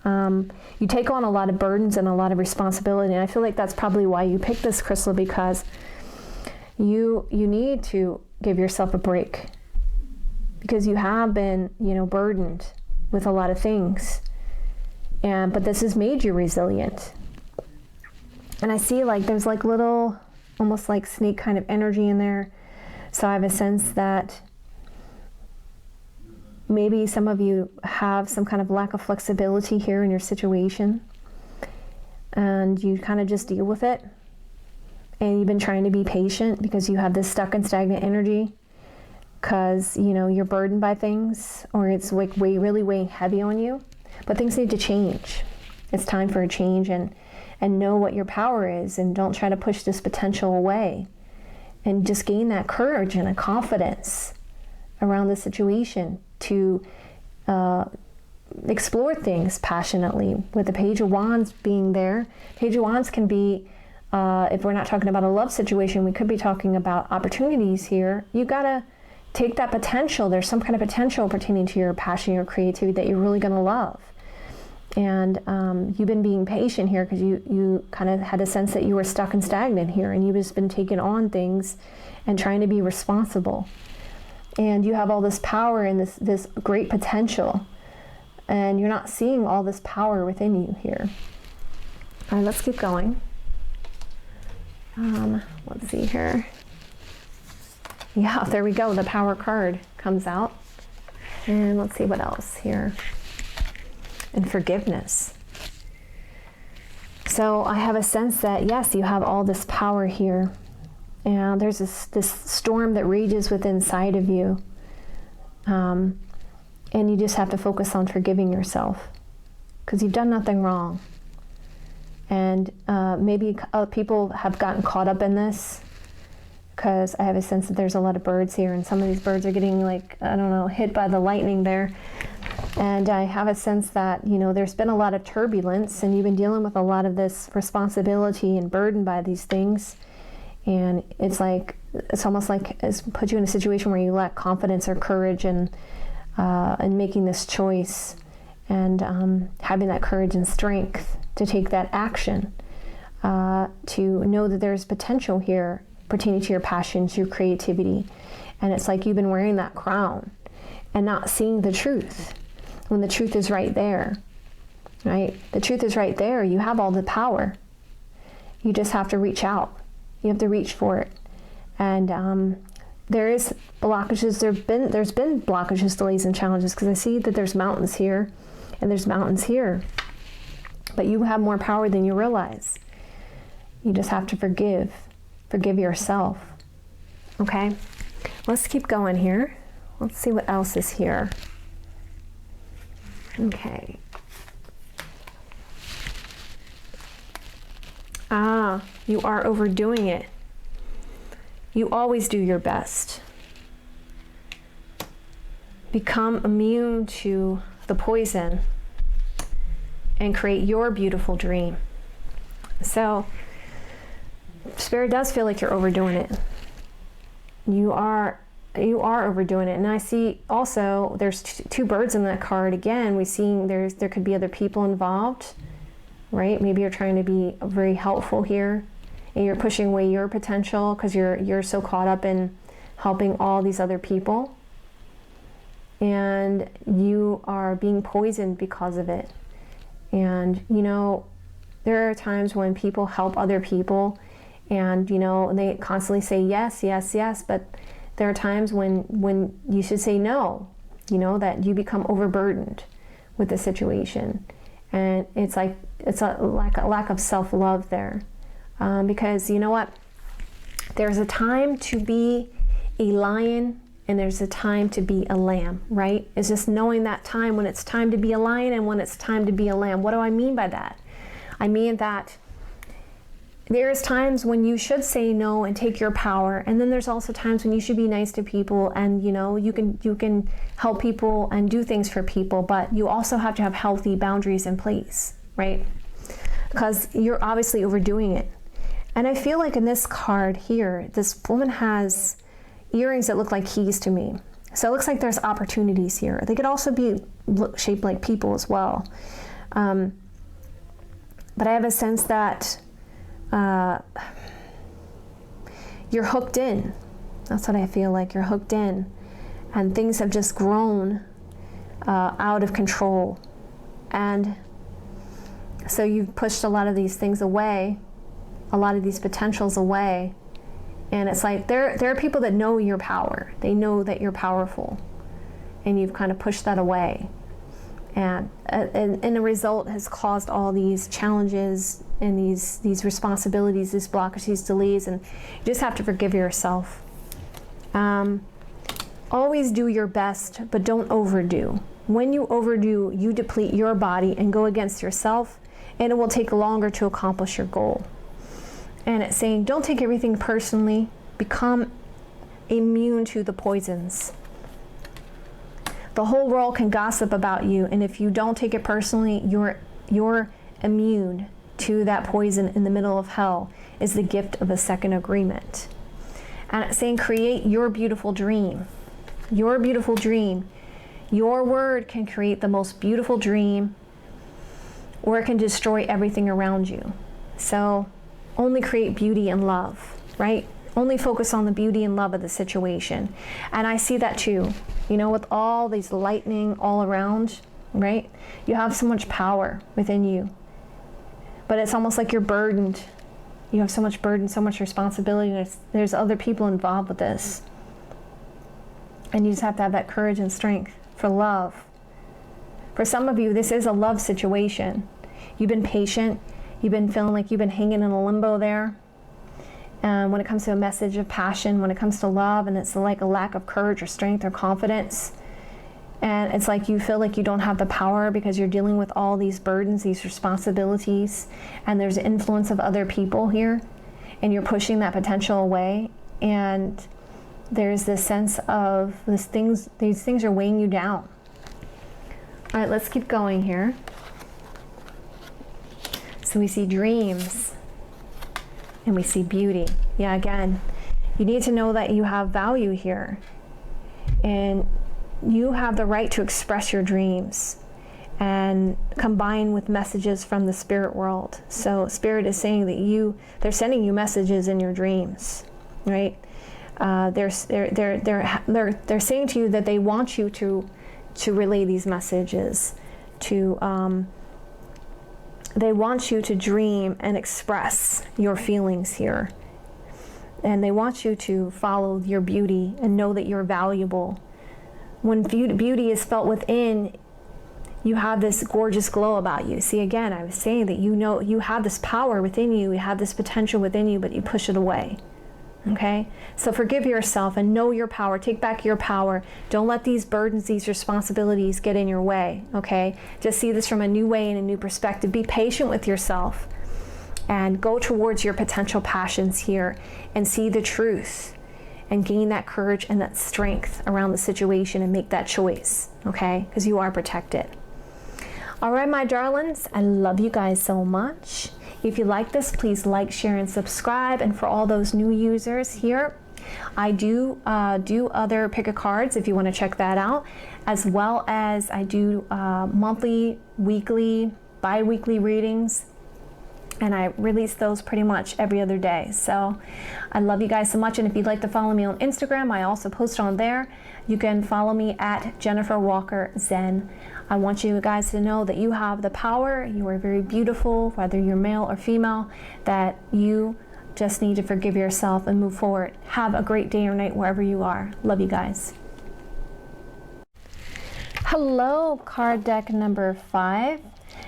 You take on a lot of burdens and a lot of responsibility. And I feel like that's probably why you picked this crystal, because you need to give yourself a break. Because you have been, burdened with a lot of things. But this has made you resilient. And I see there's little, almost like snake kind of energy in there. So I have a sense that maybe some of you have some kind of lack of flexibility here in your situation. And you kind of just deal with it. And you've been trying to be patient because you have this stuck and stagnant energy. Because, you're burdened by things, or it's really weighing heavy on you. But things need to change. It's time for a change, and know what your power is, and don't try to push this potential away. And just gain that courage and a confidence around the situation to explore things passionately. With the Page of Wands being there, Page of Wands can be, if we're not talking about a love situation, we could be talking about opportunities here. You gotta take that potential. There's some kind of potential pertaining to your passion, your creativity that you're really going to love. And you've been being patient here because you kind of had a sense that you were stuck and stagnant here, and you've just been taking on things and trying to be responsible. And you have all this power and this great potential, and you're not seeing all this power within you here. All right, let's keep going. Let's see here. Yeah, there we go. The power card comes out. And let's see what else here. And forgiveness. So I have a sense that, yes, you have all this power here. And there's this storm that rages within inside of you. And you just have to focus on forgiving yourself. Because you've done nothing wrong. And maybe people have gotten caught up in this. Because I have a sense that there's a lot of birds here, and some of these birds are getting hit by the lightning there. And I have a sense that, there's been a lot of turbulence, and you've been dealing with a lot of this responsibility and burden by these things. And it's almost like it's put you in a situation where you lack confidence or courage in making this choice, and having that courage and strength to take that action, to know that there's potential here pertaining to your passions, your creativity. And it's like you've been wearing that crown and not seeing the truth when the truth is right there, right? The truth is right there. You have all the power. You just have to reach out. You have to reach for it. And there is blockages. There's been blockages, delays, and challenges, because I see that there's mountains here and there's mountains here. But you have more power than you realize. You just have to forgive. Forgive yourself. Okay? Let's keep going here. Let's see what else is here. Okay. You are overdoing it. You always do your best. Become immune to the poison and create your beautiful dream. So, Spirit does feel like you're overdoing it. you are overdoing it. And I see also there's two birds in that card. Again, we see there could be other people involved, right? Maybe you're trying to be very helpful here, and you're pushing away your potential because you're so caught up in helping all these other people, and you are being poisoned because of it. And you know, there are times when people help other people, and you know, they constantly say yes, yes, yes, but there are times when you should say no, you know, that you become overburdened with the situation. And it's like, it's a lack of self-love there. Because you know what? There's a time to be a lion and there's a time to be a lamb, right? It's just knowing that time when it's time to be a lion and when it's time to be a lamb. What do I mean by that? I mean that there's times when you should say no and take your power, and then there's also times when you should be nice to people, and you know, you can help people and do things for people, but you also have to have healthy boundaries in place, right? Because you're obviously overdoing it. And I feel like in this card here, this woman has earrings that look like keys to me. So it looks like there's opportunities here. They could also be shaped like people as well. But I have a sense that you're hooked in. That's what I feel like. You're hooked in, and things have just grown out of control, and so you've pushed a lot of these things away, a lot of these potentials away, and it's like there are people that know your power. They know that you're powerful, and you've kind of pushed that away, and the result has caused all these challenges and these responsibilities, these blockages, these delays, and you just have to forgive yourself. Always do your best, but don't overdo. When you overdo, you deplete your body and go against yourself, and it will take longer to accomplish your goal. And it's saying, don't take everything personally. Become immune to the poisons. The whole world can gossip about you, and if you don't take it personally, you're immune to that poison in the middle of hell. Is the gift of a second agreement. And it's saying, create your beautiful dream. Your beautiful dream. Your word can create the most beautiful dream, or it can destroy everything around you. So only create beauty and love, right? Only focus on the beauty and love of the situation. And I see that too. You know, with all these lightning all around, right? You have so much power within you. But it's almost like you're burdened. You have so much burden, so much responsibility. There's other people involved with this. And you just have to have that courage and strength for love. For some of you, this is a love situation. You've been patient. You've been feeling like you've been hanging in a limbo there. And when it comes to a message of passion, when it comes to love, and it's like a lack of courage or strength or confidence, and it's like you feel like you don't have the power because you're dealing with all these burdens, these responsibilities, and there's influence of other people here, and you're pushing that potential away, and there's this sense of these things are weighing you down. All right, let's keep going here. So we see dreams, and we see beauty. Yeah, again, you need to know that you have value here, and you have the right to express your dreams and combine with messages from the spirit world. So spirit is saying that they're sending you messages in your dreams, right? They're saying to you that they want you to relay these messages, they want you to dream and express your feelings here. And they want you to follow your beauty and know that you're valuable. When beauty is felt within, you have this gorgeous glow about you. See, again, I was saying that you know you have this power within you, you have this potential within you, but you push it away. Okay? So forgive yourself and know your power. Take back your power. Don't let these burdens, these responsibilities get in your way. Okay? Just see this from a new way and a new perspective. Be patient with yourself and go towards your potential passions here and see the truth and gain that courage and that strength around the situation and make that choice. Okay? Because you are protected. All right, my darlings, I love you guys so much. If you like this, please like, share, and subscribe. And for all those new users here, I do other pick a cards if you want to check that out, as well as I do monthly, weekly, bi-weekly readings, and I release those pretty much every other day. So I love you guys so much, and if you'd like to follow me on Instagram, I also post on there. You can follow me at Jennifer Walker Zen. I want you guys to know that you have the power. You are very beautiful, whether you're male or female, that you just need to forgive yourself and move forward. Have a great day or night wherever you are. Love you guys. Hello, card deck number 5.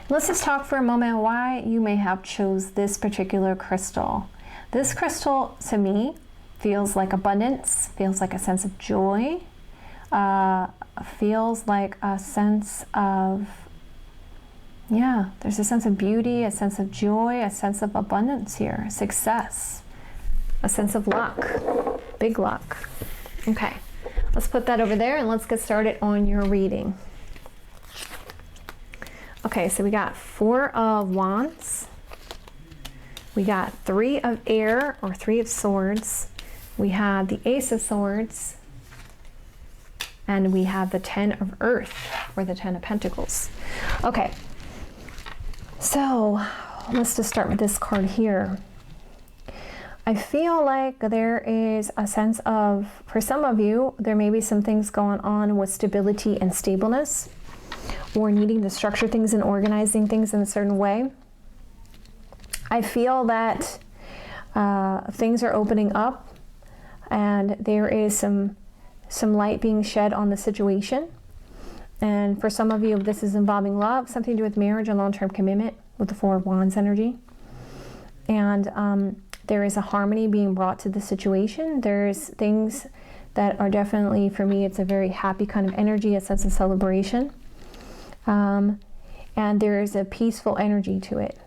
Let's just talk for a moment why you may have chose this particular crystal. This crystal, to me, feels like abundance, feels like a sense of joy, feels like a sense of, there's a sense of beauty, a sense of joy, a sense of abundance here, success, a sense of luck, big luck. Okay, let's put that over there and let's get started on your reading. Okay, so we got 4 of Wands, we got 3 of Air or 3 of Swords, we have the Ace of Swords, and we have the 10 of Earth or the 10 of Pentacles. Okay, so let's just start with this card here. I feel like there is a sense of, for some of you, there may be some things going on with stability and stableness, or needing to structure things and organizing things in a certain way. I feel that things are opening up and there is some light being shed on the situation. And for some of you, this is involving love, something to do with marriage and long-term commitment with the 4 of Wands energy. And there is a harmony being brought to the situation. There's things that are definitely, for me, it's a very happy kind of energy, a sense of celebration. And there is a peaceful energy to it.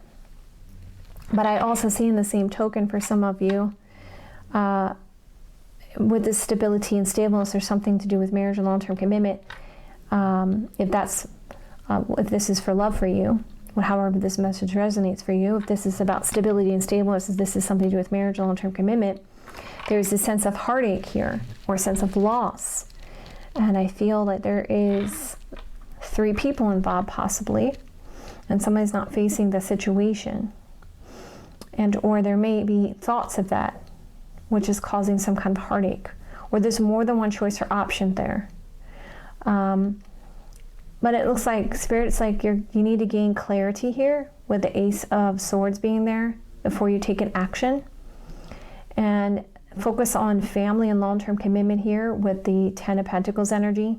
But I also see in the same token for some of you, with this stability and stableness, there's something to do with marriage and long-term commitment. If this is for love for you, however this message resonates for you, if this is about stability and stableness, if this is something to do with marriage and long-term commitment, there's a sense of heartache here, or a sense of loss. And I feel that there is 3 people involved possibly, and somebody's not facing the situation. Or there may be thoughts of that, which is causing some kind of heartache. Or there's more than one choice or option there. But it looks like, Spirit's like you need to gain clarity here with the Ace of Swords being there before you take an action. And focus on family and long-term commitment here with the 10 of Pentacles energy.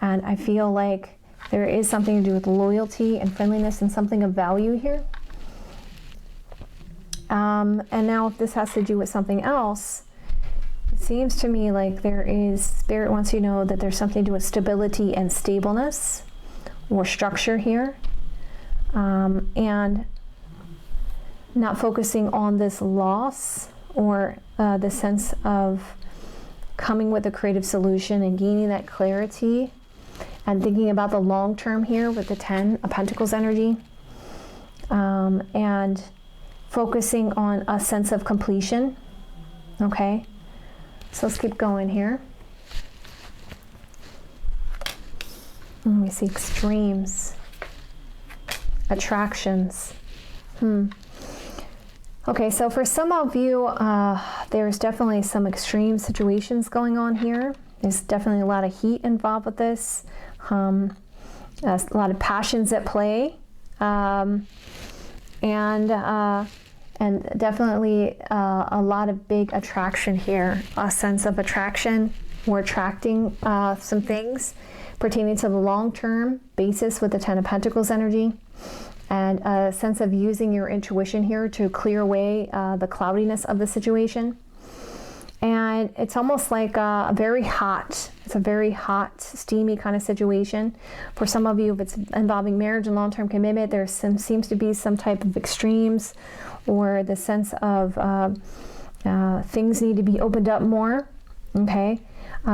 And I feel like there is something to do with loyalty and friendliness and something of value here. And now if this has to do with something else, it seems to me like there is, Spirit wants you to know that there's something to do with stability and stableness or structure here. And not focusing on this loss or the sense of coming with a creative solution and gaining that clarity and thinking about the long term here with the 10 of Pentacles energy, and focusing on a sense of completion. Okay, so let's keep going here. We see extremes, attractions. Okay, so for some of you, there's definitely some extreme situations going on here. There's definitely a lot of heat involved with this. A lot of passions at play. And definitely a lot of big attraction here. A sense of attraction. We're attracting some things pertaining to the long-term basis with the 10 of Pentacles energy. And a sense of using your intuition here to clear away the cloudiness of the situation. And it's almost like it's a very hot, steamy kind of situation. For some of you, if it's involving marriage and long-term commitment, there seems to be some type of extremes or the sense of things need to be opened up more, okay?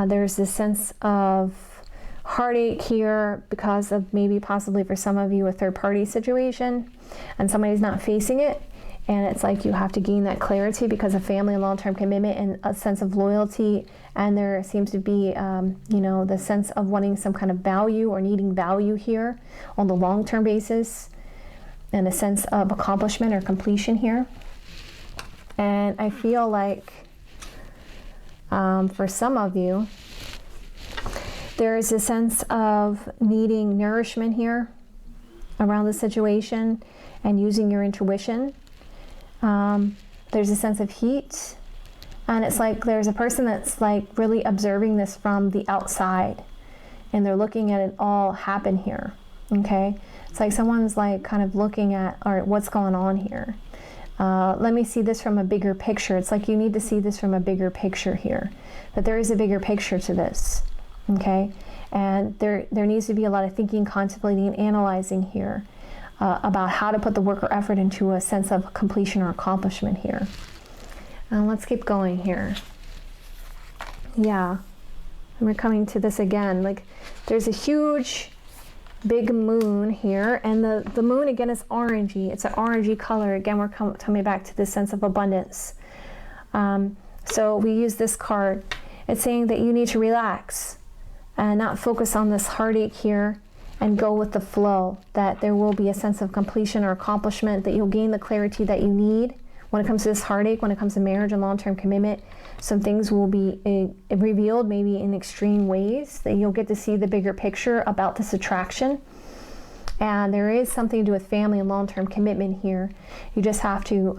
There's this sense of heartache here because of maybe possibly for some of you a third-party situation and somebody's not facing it. And it's like you have to gain that clarity because of family and long-term commitment and a sense of loyalty. And there seems to be, the sense of wanting some kind of value or needing value here on the long-term basis, and a sense of accomplishment or completion here. And I feel like for some of you, there is a sense of needing nourishment here around the situation and using your intuition. There's a sense of heat, and it's like there's a person that's like really observing this from the outside, and they're looking at it all happen here. Okay, it's like someone's like kind of looking at, all right, what's going on here? Let me see this from a bigger picture. It's like you need to see this from a bigger picture here, that there is a bigger picture to this. Okay, and there needs to be a lot of thinking, contemplating, and analyzing here. About how to put the work or effort into a sense of completion or accomplishment here. Let's keep going here. Yeah, and we're coming to this again. Like there's a huge, big moon here, and the moon again is orangey. It's an orangey color. Again, we're coming back to this sense of abundance. So we use this card. It's saying that you need to relax and not focus on this heartache here, and go with the flow, that there will be a sense of completion or accomplishment, that you'll gain the clarity that you need when it comes to this heartache, when it comes to marriage and long-term commitment. Some things will be revealed maybe in extreme ways, that you'll get to see the bigger picture about this attraction. And there is something to do with family and long-term commitment here. You just have to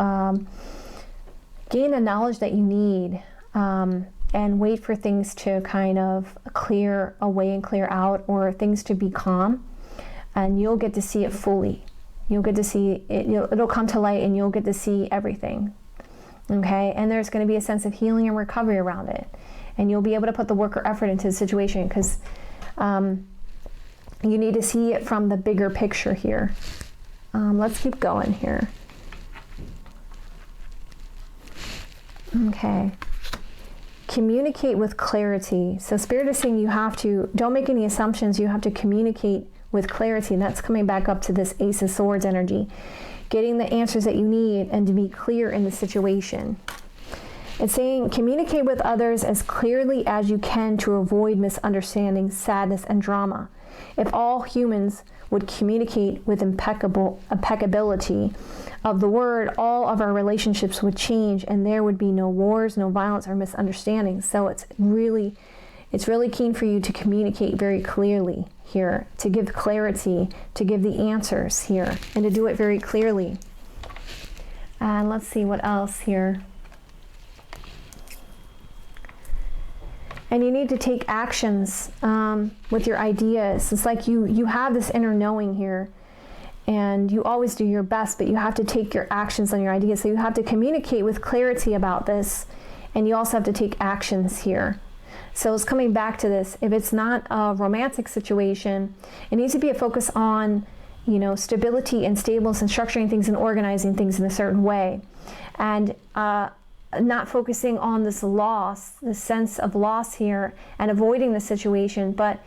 gain the knowledge that you need, and wait for things to kind of clear away and clear out, or things to be calm, and you'll get to see it fully. You'll get to see it, it'll come to light, and you'll get to see everything. Okay, and there's going to be a sense of healing and recovery around it, and you'll be able to put the work or effort into the situation, because you need to see it from the bigger picture here. Let's keep going here. Okay. Communicate with clarity. So Spirit is saying you have to, don't make any assumptions, you have to communicate with clarity. And that's coming back up to this Ace of Swords energy. Getting the answers that you need and to be clear in the situation. It's saying communicate with others as clearly as you can to avoid misunderstanding, sadness, and drama. If all humans would communicate with impeccability of the word, all of our relationships would change, and there would be no wars, no violence, or misunderstandings. So it's really keen for you to communicate very clearly here, to give clarity, to give the answers here, and to do it very clearly. And let's see what else here. And you need to take actions with your ideas. It's like you have this inner knowing here, and you always do your best, but you have to take your actions on your ideas. So you have to communicate with clarity about this, and you also have to take actions here. So it's coming back to this. If it's not a romantic situation, it needs to be a focus on, stability and stableness and structuring things and organizing things in a certain way. And not focusing on this loss, the sense of loss here, and avoiding the situation, but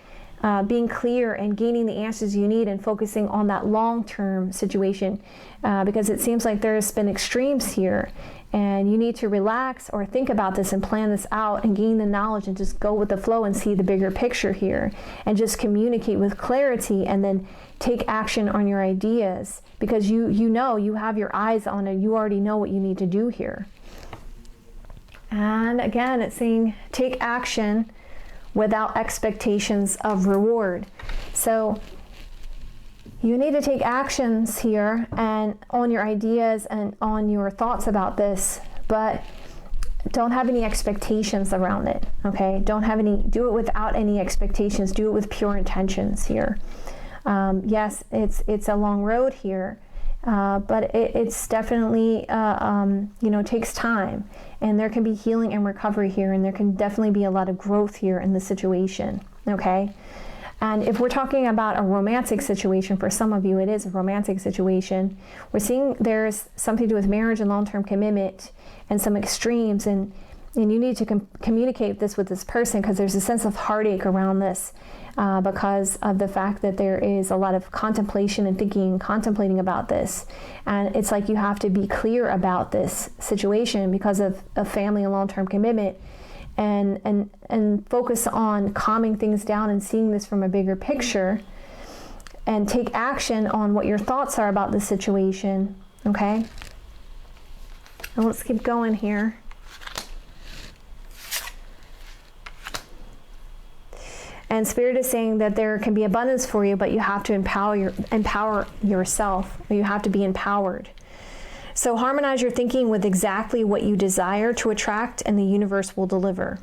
being clear and gaining the answers you need and focusing on that long-term situation, because it seems like there's been extremes here, and you need to relax or think about this and plan this out and gain the knowledge and just go with the flow and see the bigger picture here, and just communicate with clarity, and then take action on your ideas, because you have your eyes on it. You already know what you need to do here. And again, it's saying take action without expectations of reward. So you need to take actions here and on your ideas and on your thoughts about this, but don't have any expectations around it. Okay, do it without any expectations. Do it with pure intentions here. Yes, it's a long road here, but it's definitely takes time, and there can be healing and recovery here, and there can definitely be a lot of growth here in the situation. Okay, and if we're talking about a romantic situation, for some of you it is a romantic situation, we're seeing there's something to do with marriage and long-term commitment and some extremes, and you need to communicate this with this person, because there's a sense of heartache around this. because of the fact that there is a lot of contemplation and thinking and contemplating about this. And it's like you have to be clear about this situation because of family and long-term commitment, and focus on calming things down and seeing this from a bigger picture, and take action on what your thoughts are about the situation, okay? And let's keep going here. And Spirit is saying that there can be abundance for you, but you have to empower yourself. Or you have to be empowered. So harmonize your thinking with exactly what you desire to attract, and the universe will deliver.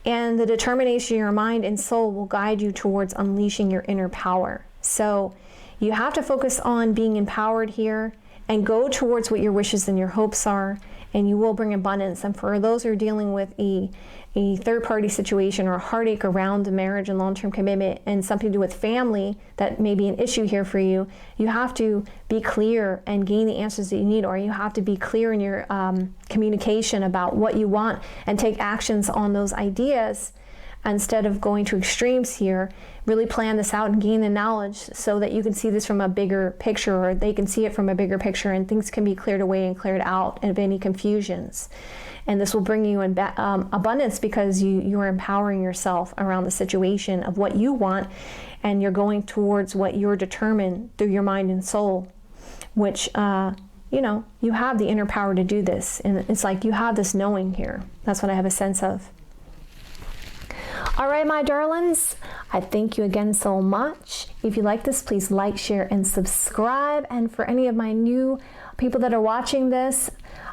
And the determination of your mind and soul will guide you towards unleashing your inner power. So you have to focus on being empowered here and go towards what your wishes and your hopes are, and you will bring abundance. And for those who are dealing with a third-party situation or a heartache around a marriage and long-term commitment and something to do with family that may be an issue here for you, you have to be clear and gain the answers that you need, or you have to be clear in your communication about what you want and take actions on those ideas instead of going to extremes here. Really plan this out and gain the knowledge so that you can see this from a bigger picture, or they can see it from a bigger picture, and things can be cleared away and cleared out of any confusions. And this will bring you in abundance because you are empowering yourself around the situation of what you want, and you're going towards what you're determined through your mind and soul, which, you have the inner power to do this. And it's like you have this knowing here. That's what I have a sense of. All right, my darlings, I thank you again so much. If you like this, please like, share, and subscribe. And for any of my new people that are watching this,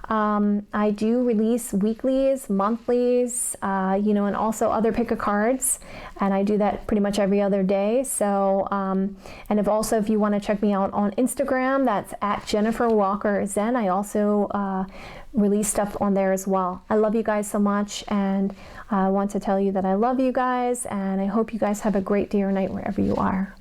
I do release weeklies, monthlies, and also other pick a cards, and I do that pretty much every other day. So, and if you want to check me out on Instagram, that's at Jennifer Walker Zen. I also release stuff on there as well. I love you guys so much, and I want to tell you that I love you guys, and I hope you guys have a great day or night wherever you are.